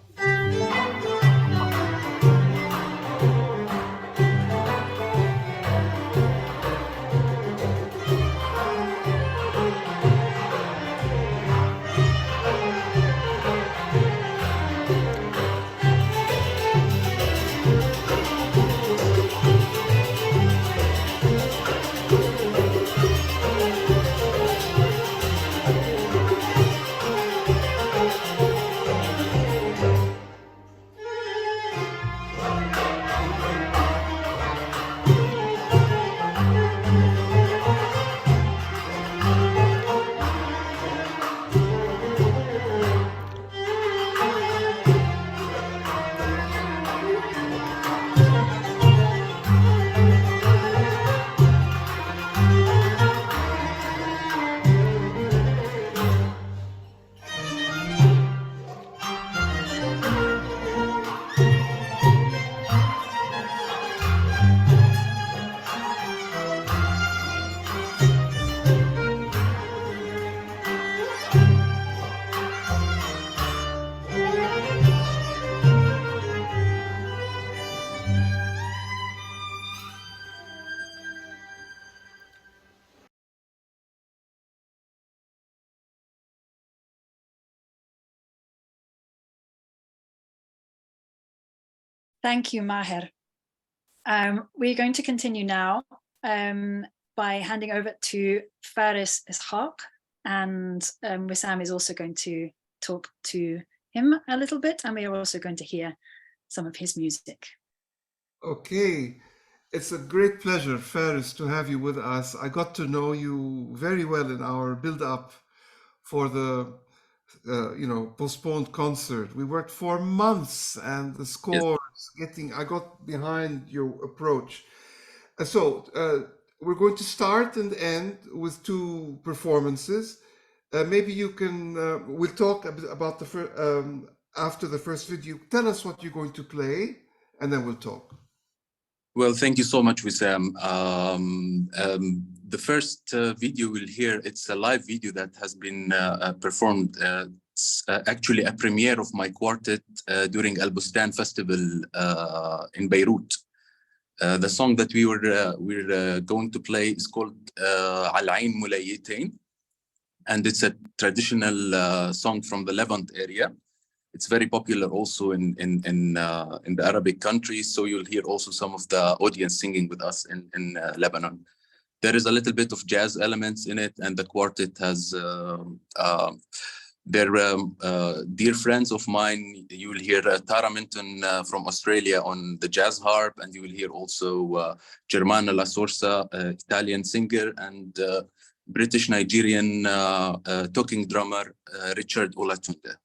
Thank you, Maher. We're going to continue now by handing over to Faris Ishaq, and Wissam is also going to talk to him a little bit, and we are also going to hear some of his music. Okay, it's a great pleasure, Faris, to have you with us. I got to know you very well in our build-up for the postponed concert. We worked for months, and the scores I got behind your approach. So we're going to start and end with two performances. Maybe you can, we'll talk about after the first video. Tell us what you're going to play, and then we'll talk. Well, thank you so much, Wissam. The first video we'll hear, it's a live video that has been performed. It's actually a premiere of my quartet during Al Bustan Festival in Beirut. The song that we're going to play is called Al Ain Mulayitain, and it's a traditional song from the Levant area. It's very popular also in the Arabic countries, so you'll hear also some of the audience singing with us in Lebanon. There is a little bit of jazz elements in it, and the quartet has they're dear friends of mine. You will hear Tara Minton from Australia on the jazz harp, and you will hear also Germana La Sorsa, Italian singer, and British-Nigerian talking drummer Richard Olatunde.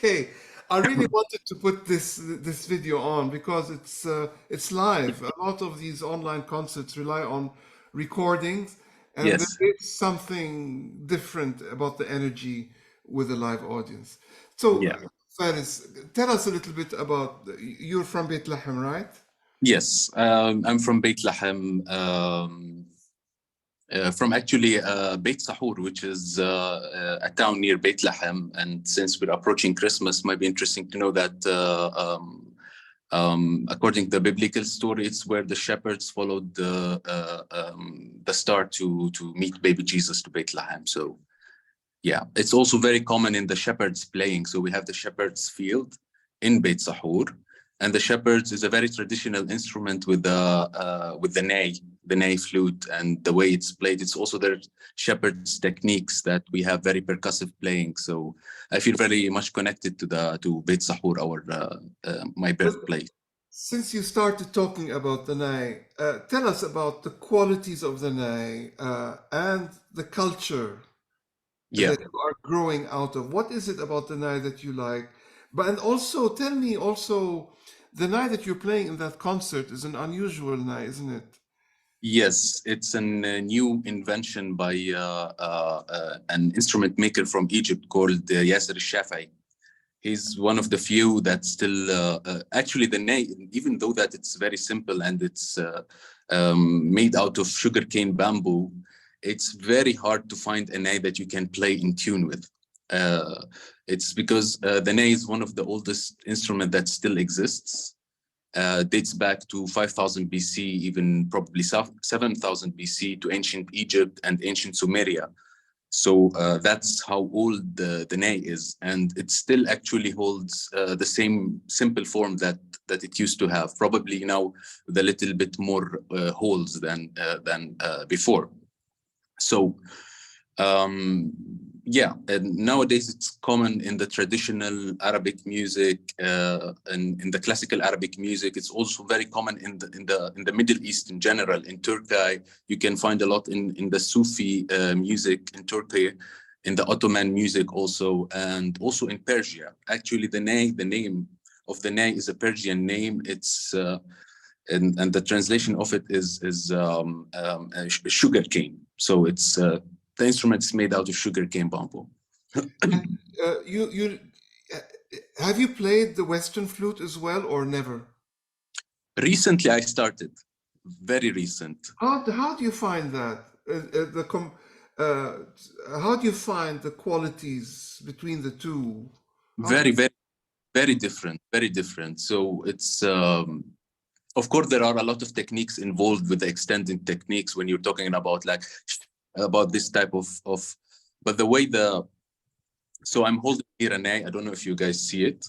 okay. I really wanted to put this video on because it's live. A lot of these online concerts rely on recordings, and Yes. there is something different about the energy with a live audience. So, Yeah. Faris, tell us a little bit about, you're from Beit Lahem, right? Yes, I'm from Beit Lahem, from actually Beit Sahur, which is a town near Beit Lahem. And since we're approaching Christmas, might be interesting to know that according to the biblical story, it's where the shepherds followed the star to meet baby Jesus to Beit Lahem. So yeah, it's also very common in the shepherds playing. So we have the shepherds field in Beit Sahur, and the shepherds is a very traditional instrument with the ney flute, and the way it's played. It's also their shepherds techniques that we have very percussive playing. So I feel very much connected to Beit Sahur, my birthplace. Since you started talking about the ney, tell us about the qualities of the ney and the culture that you are growing out of. What is it about the ney that you like? And also tell me also, the ney that you're playing in that concert is an unusual ney, isn't it? Yes, it's a new invention by an instrument maker from Egypt called Yasser al-Shafi. He's one of the few that still, actually the ney, even though that it's very simple and it's made out of sugarcane bamboo, it's very hard to find a ney that you can play in tune with. It's because the ney is one of the oldest instruments that still exists. Dates back to 5000 BC, even probably 7000 BC, to ancient Egypt and ancient Sumeria. So that's how old the ney is, and it still actually holds the same simple form that it used to have, probably now with a little bit more holes than before. So yeah, and nowadays it's common in the traditional Arabic music, and in the classical Arabic music. It's also very common in the Middle East in general. In Turkey, you can find a lot in the Sufi music in Turkey, in the Ottoman music also, and also in Persia. Actually, the name of the ney is a Persian name. It's and the translation of it is sugar cane. So it's the instrument is made out of sugarcane bamboo. Have you played the Western flute as well, or never? Recently, I started. Very recent. How do you find that? How do you find the qualities between the two? Very different. Very different. So it's of course there are a lot of techniques involved with the extending techniques when you're talking about about this type of but the way so I'm holding here a ney. I don't know if you guys see it.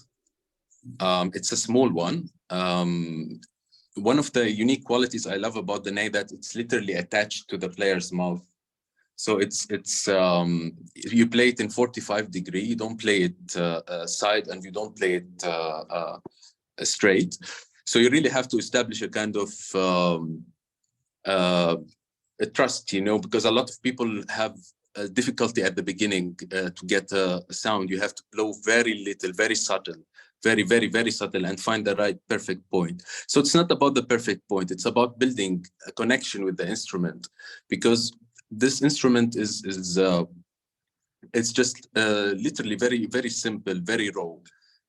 It's a small one. One of the unique qualities I love about the ney that it's literally attached to the player's mouth. So it's you play it in 45 degree. You don't play it side, and you don't play it straight. So you really have to establish a kind of a trust, because a lot of people have difficulty at the beginning to get a sound. You have to blow very little, very subtle, very, very, very subtle, and find the right perfect point. So it's not about the perfect point. It's about building a connection with the instrument, because this instrument is it's just literally very, very simple, very raw.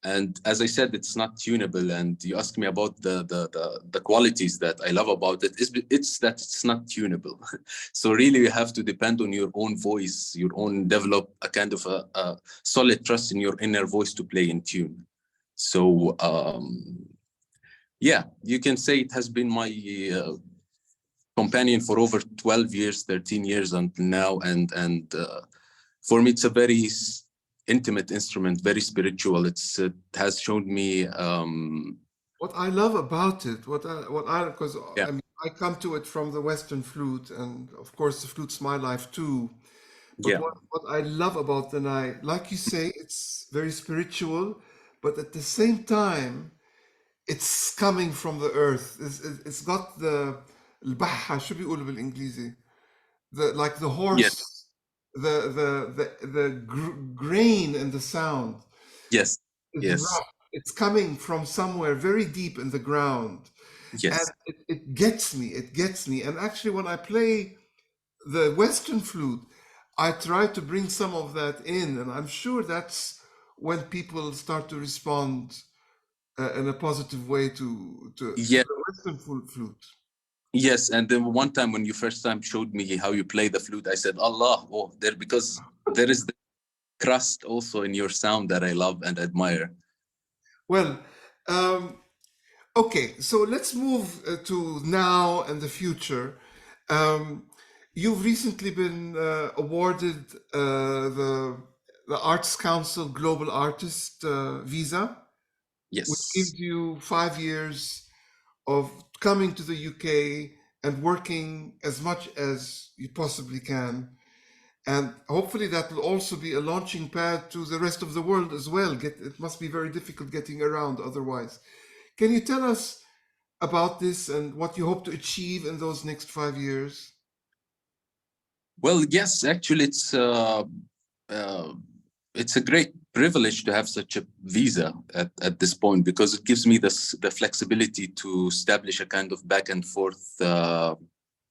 And as I said, it's not tunable. And you asked me about the qualities that I love about it. It's that it's not tunable. So really, you have to depend on your own voice, develop a kind of a solid trust in your inner voice to play in tune. So yeah, you can say it has been my companion for over 12 years, 13 years until now. And for me, it's a very intimate instrument, very spiritual. It has shown me what I love about it. Because yeah. I mean, I come to it from the Western flute, and of course the flute's my life too. But yeah. What I love about the ney, like you say, it's very spiritual, but at the same time, it's coming from the earth. It's got the البحة شو بيقولوا بالإنجليزي, like the horse. Yes. The grain and the sound. Yes. is Yes. rough. It's coming from somewhere very deep in the ground. Yes. And it gets me. It gets me. And actually, when I play the Western flute, I try to bring some of that in. And I'm sure that's when people start to respond in a positive way to Yeah. the Western flute. Yes, and then one time when you first time showed me how you play the flute, I said, Allah, oh, there, because there is the crust also in your sound that I love and admire. Well, okay, so let's move to now and the future. You've recently been awarded the Arts Council Global Artist Visa, which Yes. gives you 5 years of coming to the UK and working as much as you possibly can. And hopefully that will also be a launching pad to the rest of the world as well. It must be very difficult getting around otherwise. Can you tell us about this and what you hope to achieve in those next 5 years? Well, yes, actually, it's a great privilege to have such a visa at this point, because it gives me the flexibility to establish a kind of back and forth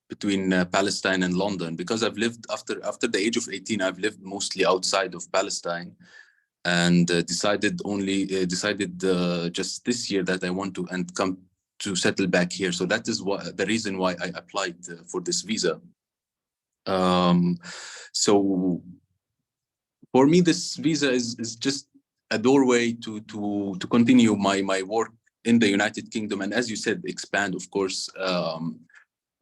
between Palestine and London, because I've lived after the age of 18, I've lived mostly outside of Palestine, and decided just this year that I want to come to settle back here. So that is the reason why I applied for this visa. So for me, this visa is just a doorway to continue my work in the United Kingdom, and as you said, expand, of course.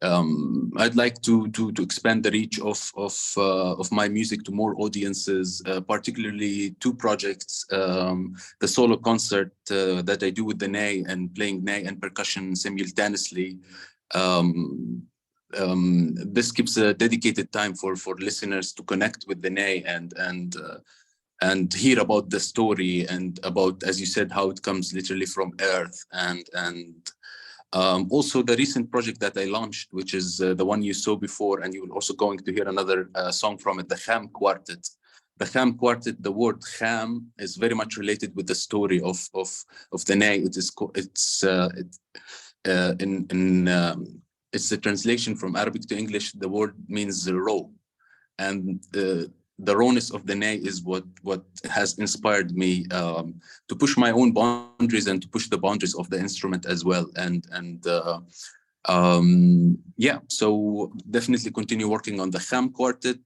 I'd like to expand the reach of my music to more audiences, particularly 2 projects: the solo concert that I do with the ney and playing ney and percussion simultaneously. This gives a dedicated time for listeners to connect with the ney and hear about the story and about, as you said, how it comes literally from earth, and also the recent project that I launched, which is the one you saw before, and you will also going to hear another song from it, the Kham Quartet. The Kham Quartet, the word Kham is very much related with the story of the ney. It's a translation from Arabic to English. The word means raw, and the rawness of the ney is what has inspired me to push my own boundaries and to push the boundaries of the instrument as well. Yeah, so definitely continue working on the Kham Quartet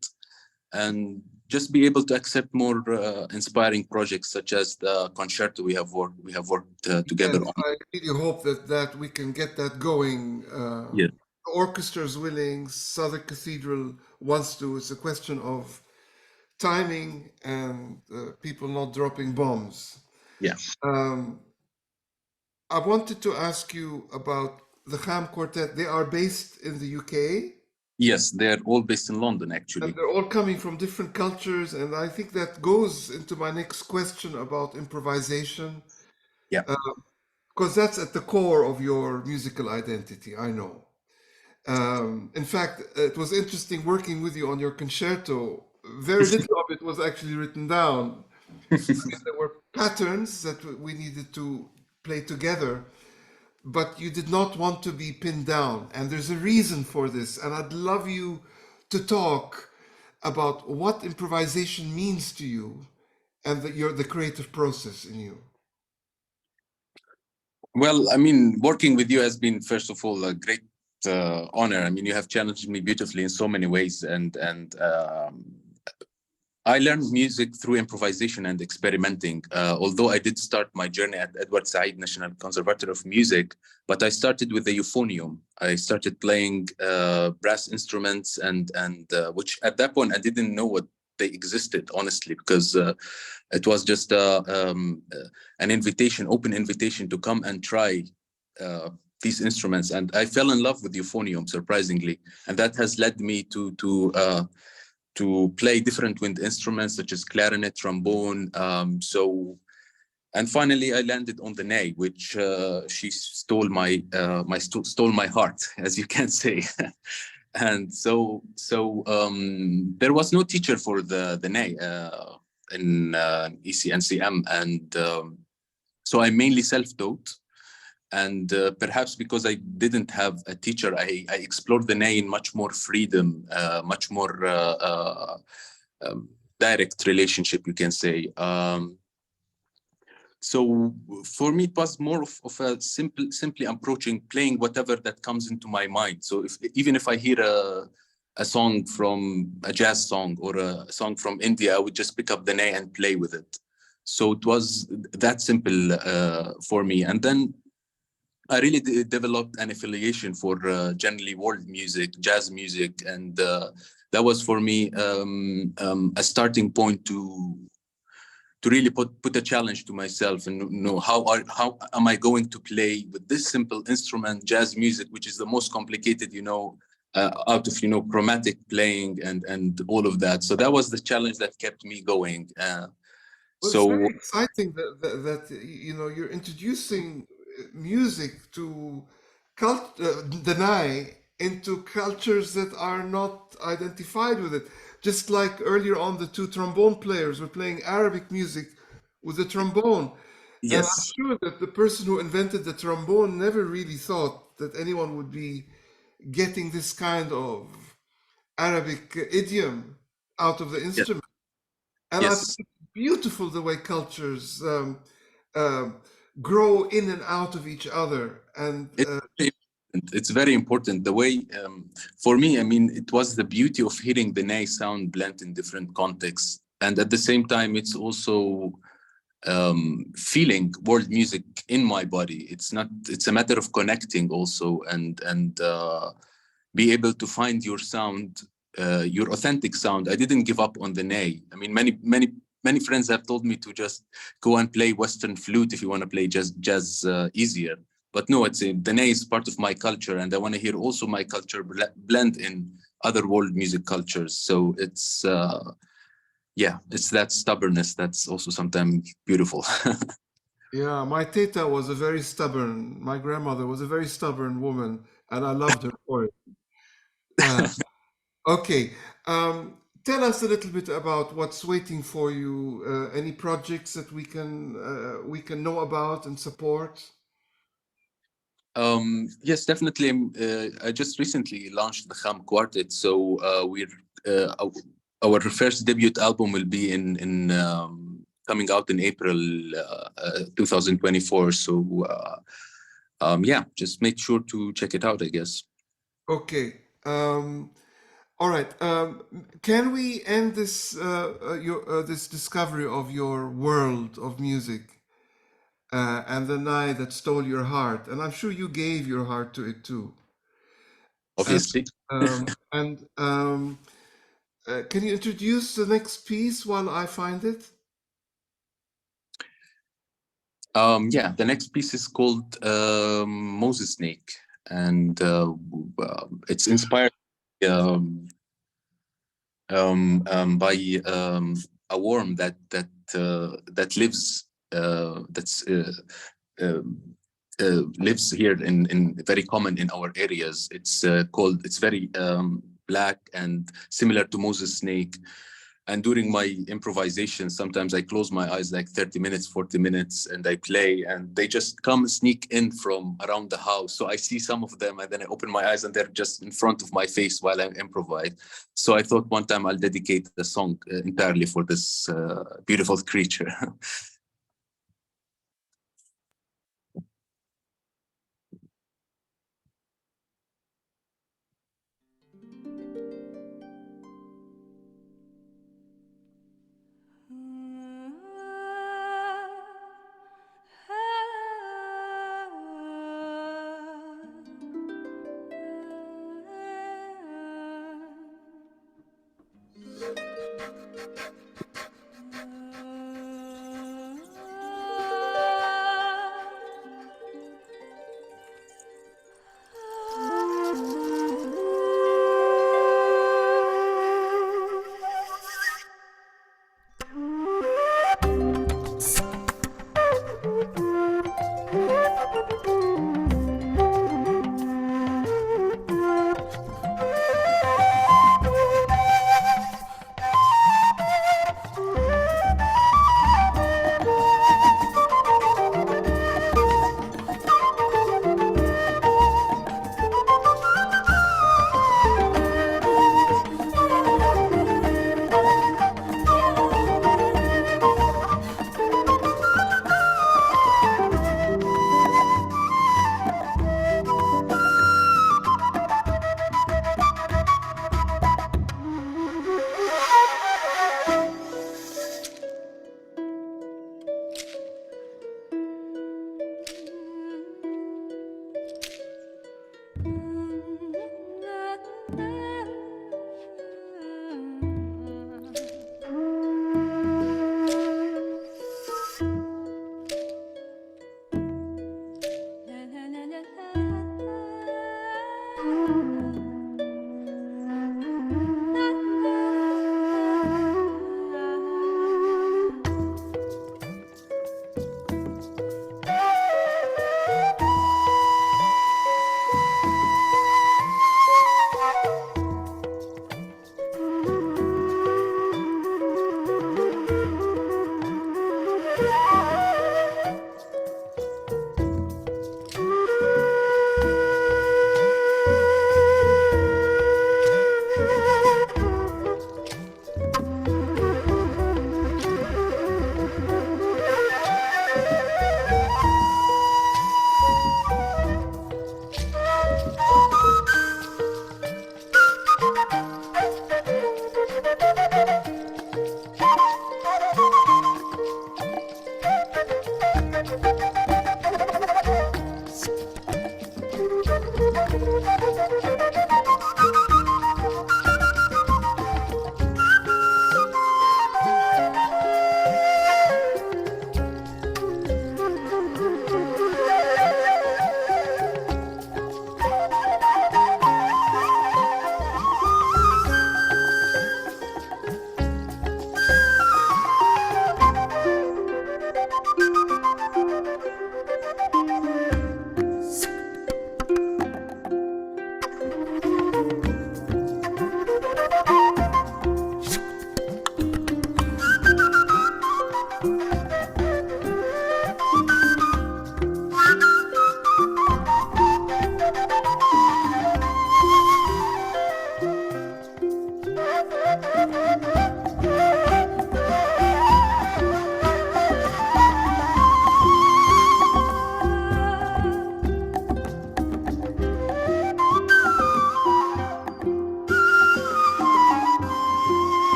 and just be able to accept more inspiring projects such as the Concerto we have worked together Yes, on. I really hope that we can get that going. Yeah. The orchestra's willing, Southern Cathedral wants to. It's a question of timing and people not dropping bombs. Yeah. I wanted to ask you about the Kham Quartet. They are based in the UK. Yes, they're all based in London, actually. And they're all coming from different cultures. And I think that goes into my next question about improvisation. Yeah. Because that's at the core of your musical identity, I know. In fact, it was interesting working with you on your concerto. Very little of it was actually written down. There were patterns that we needed to play together, but you did not want to be pinned down. And there's a reason for this. And I'd love you to talk about what improvisation means to you and the creative process in you. Well, I mean, working with you has been, first of all, a great honor. I mean, you have challenged me beautifully in so many ways, and I learned music through improvisation and experimenting. Although I did start my journey at Edward Said National Conservatory of Music, but I started with the euphonium. I started playing brass instruments, and which at that point I didn't know what they existed, honestly, because it was just an invitation, open invitation to come and try these instruments, and I fell in love with euphonium, surprisingly, and that has led me to play different wind instruments such as clarinet, trombone. And finally, I landed on the ney, which she stole my heart, as you can say. And so there was no teacher for the ney in ESNCM, and So I mainly self-taught. And perhaps because I didn't have a teacher, I explored the ney in much more freedom, much more direct relationship, you can say. So for me, it was more of a simply approaching, playing whatever that comes into my mind. So even if I hear a song from a jazz song or a song from India, I would just pick up the ney and play with it. So it was that simple for me. And then I really developed an affiliation for generally world music, jazz music, and that was for me a starting point to really put a challenge to myself and know how am I going to play with this simple instrument, jazz music, which is the most complicated, out of chromatic playing and all of that. So that was the challenge that kept me going. Well, it's very exciting that you're introducing music to the ney into cultures that are not identified with it. Just like earlier on, the two trombone players were playing Arabic music with the trombone. Yes. And I'm sure that the person who invented the trombone never really thought that anyone would be getting this kind of Arabic idiom out of the instrument. Yes. And I think it's beautiful the way cultures grow in and out of each other. And it's very important. The way, for me, I mean, it was the beauty of hearing the ney sound blend in different contexts. And at the same time, it's also feeling world music in my body. It's a matter of connecting also and be able to find your sound, your authentic sound. I didn't give up on the ney. I mean, many friends have told me to just go and play Western flute if you want to play jazz easier. But no, the ney is part of my culture, and I want to hear also my culture blend in other world music cultures. So it's that stubbornness that's also sometimes beautiful. Yeah, my teta was my grandmother was a very stubborn woman, and I loved her for it. Okay, tell us a little bit about what's waiting for you. Any projects that we can know about and support? Yes, definitely. I just recently launched the Kham Quartet, so our first debut album will be in coming out in April 2024. So just make sure to check it out, I guess. Okay. All right. Can we end this this discovery of your world of music? And the ney that stole your heart, and I'm sure you gave your heart to it too. Obviously. Can you introduce the next piece while I find it? The next piece is called Moses Snake, and it's inspired by a worm that lives. Lives here in very common in our areas. It's very black and similar to Moses snake. And during my improvisation, sometimes I close my eyes like 30 minutes, 40 minutes, and I play, and they just come sneak in from around the house. So I see some of them, and then I open my eyes, and they're just in front of my face while I improvise. So I thought one time I'll dedicate the song entirely for this beautiful creature.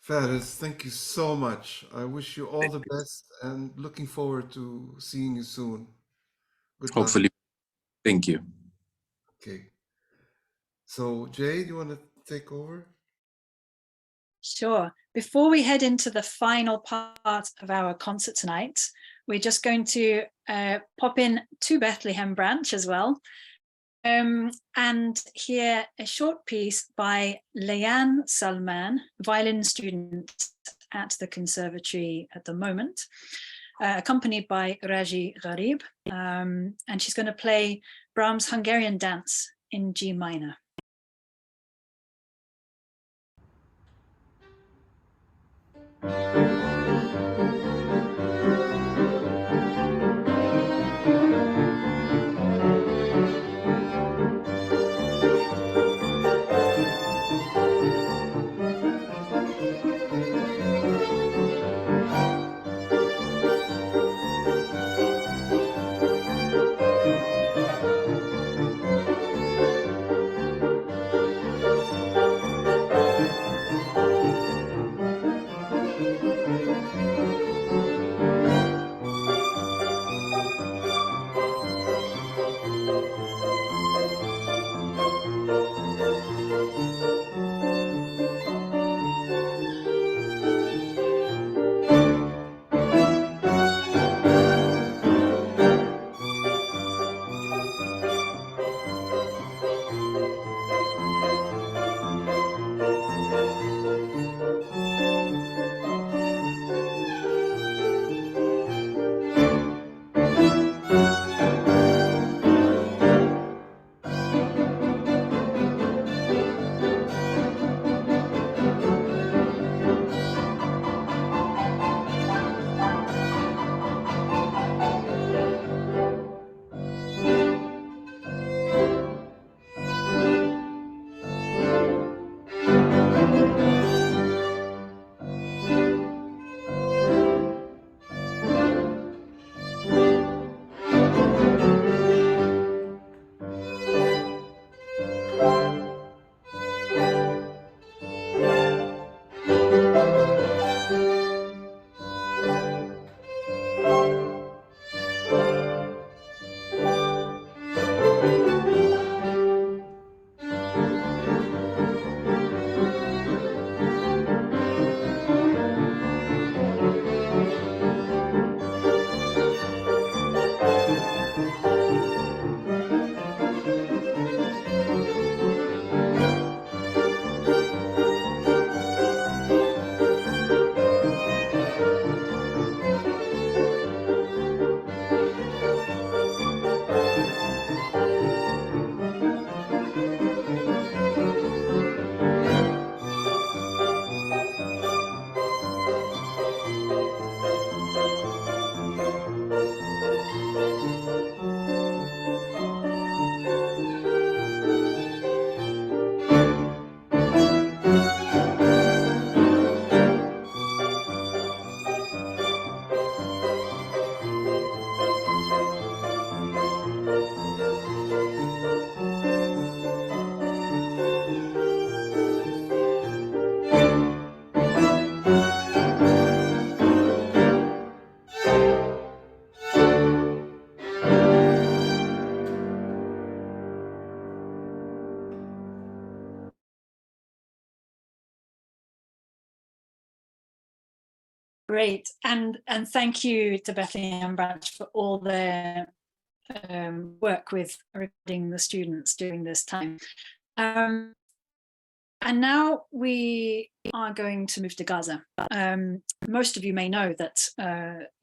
Faris, thank you so much. I wish you all the best and looking forward to seeing you soon. Good luck. Hopefully. Thank you. Okay. So Jay, do you want to take over? Sure. Before we head into the final part of our concert tonight, we're just going to pop in to Bethlehem branch as well, and hear a short piece by Layan Salman, violin student at the Conservatory at the moment, accompanied by Raji Gharib, and she's going to play Brahms' Hungarian Dance in G minor. Great, and thank you to Bethlehem Branch for all their work with recording the students during this time. And now we are going to move to Gaza. Most of you may know that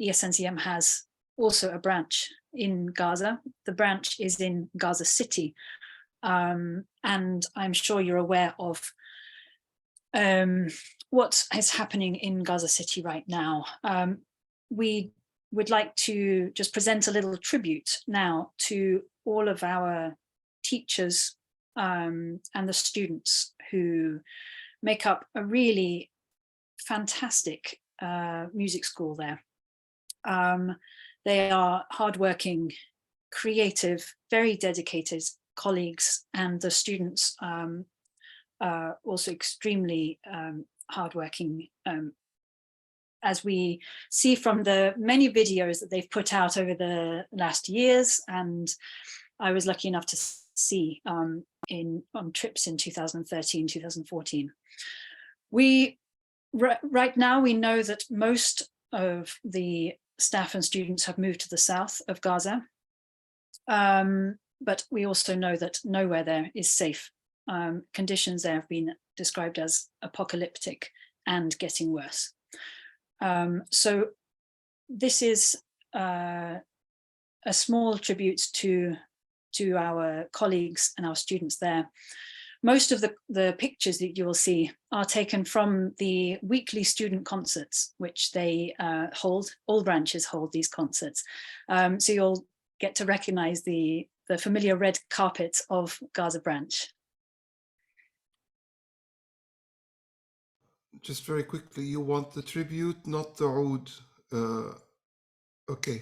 ESNCM has also a branch in Gaza. The branch is in Gaza City, and I'm sure you're aware of what is happening in Gaza City right now. We would like to just present a little tribute now to all of our teachers and the students who make up a really fantastic music school there. They are hardworking, creative, very dedicated colleagues, and the students are also extremely hardworking. As we see from the many videos that they've put out over the last years, and I was lucky enough to see on trips in 2013, 2014. Right now we know that most of the staff and students have moved to the south of Gaza, but we also know that nowhere there is safe. Conditions there have been described as apocalyptic and getting worse. So this is a small tribute to our colleagues and our students there. Most of the pictures that you will see are taken from the weekly student concerts, which they hold. All branches hold these concerts. So you'll get to recognize the familiar red carpet of Gaza branch. Just very quickly, you want the tribute, not the oud. Okay.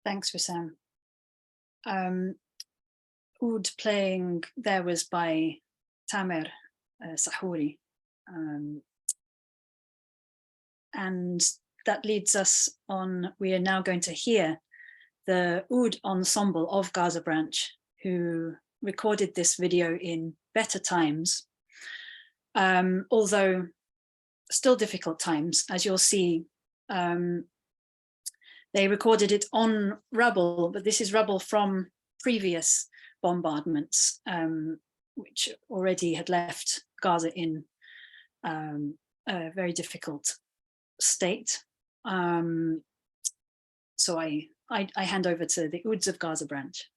Thanks, Wissam. Oud playing there was by Tamer Sahouri. And that leads us on, we are now going to hear the Oud ensemble of Gaza Branch, who recorded this video in better times, although still difficult times, as you'll see. They recorded it on rubble, but this is rubble from previous bombardments, which already had left Gaza in a very difficult state. So I hand over to the Ouds of Gaza branch.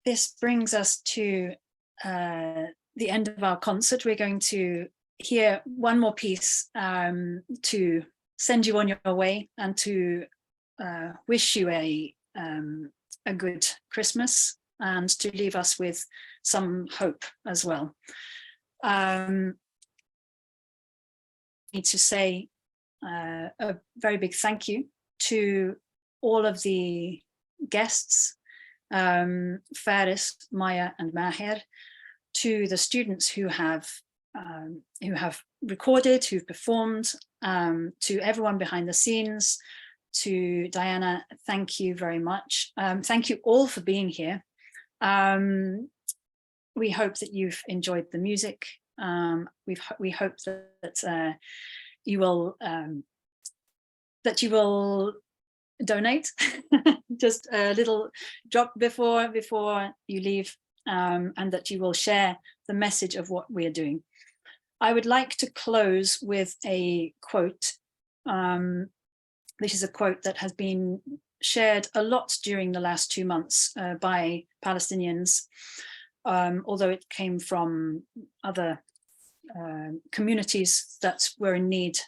This brings us to the end of our concert. We're going to hear one more piece to send you on your way and to wish you a good Christmas and to leave us with some hope as well. I need to say a very big thank you to all of the guests, Faris, Maya and Maher, to the students who have recorded, who've performed, to everyone behind the scenes, to Diana, thank you very much. Thank you all for being here. We hope that you've enjoyed the music. We hope that you will donate just a little drop before you leave, and that you will share the message of what we are doing. I would like to close with a quote. This is a quote that has been shared a lot during the last 2 months by Palestinians, although it came from other communities that were in need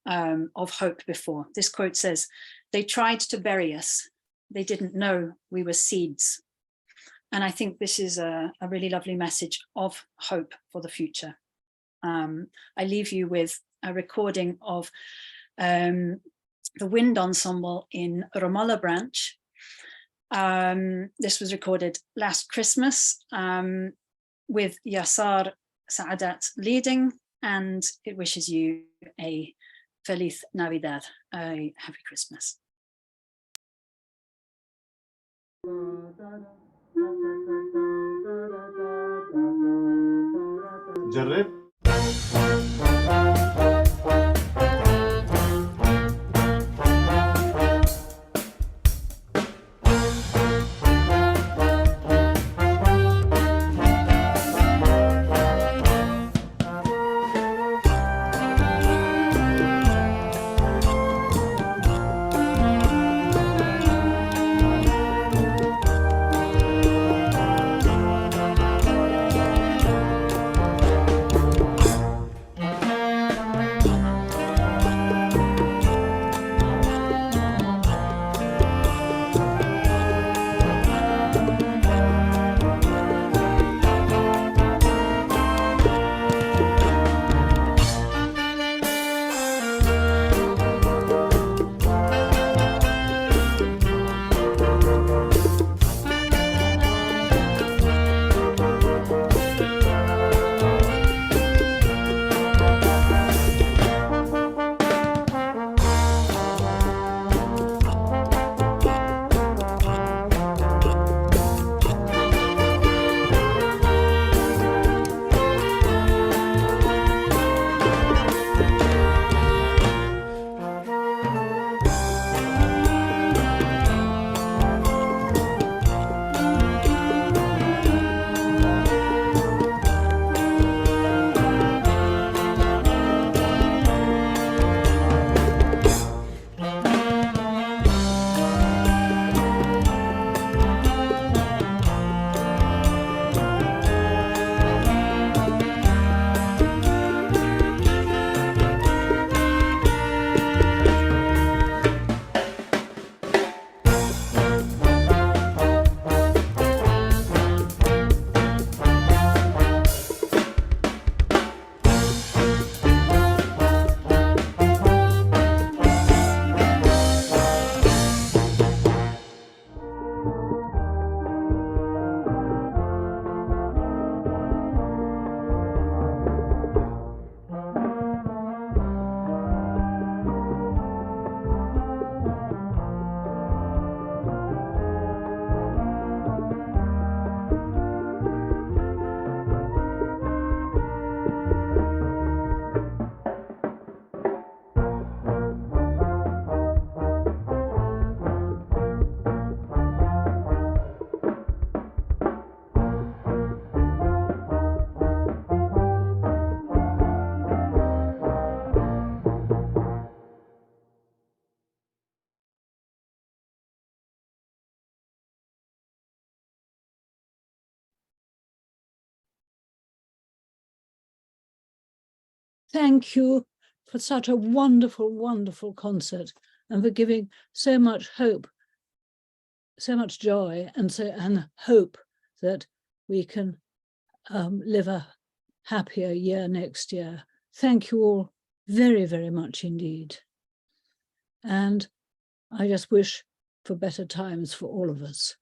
of hope before. This quote says, "They tried to bury us. They didn't know we were seeds." And I think this is a really lovely message of hope for the future. I leave you with a recording of the wind ensemble in Ramallah branch. This was recorded last Christmas with Yasar Saadat leading, and it wishes you a Feliz Navidad, a happy Christmas. جرب. Thank you for such a wonderful, wonderful concert and for giving so much hope, so much joy and hope that we can live a happier year next year. Thank you all very, very much indeed. And I just wish for better times for all of us.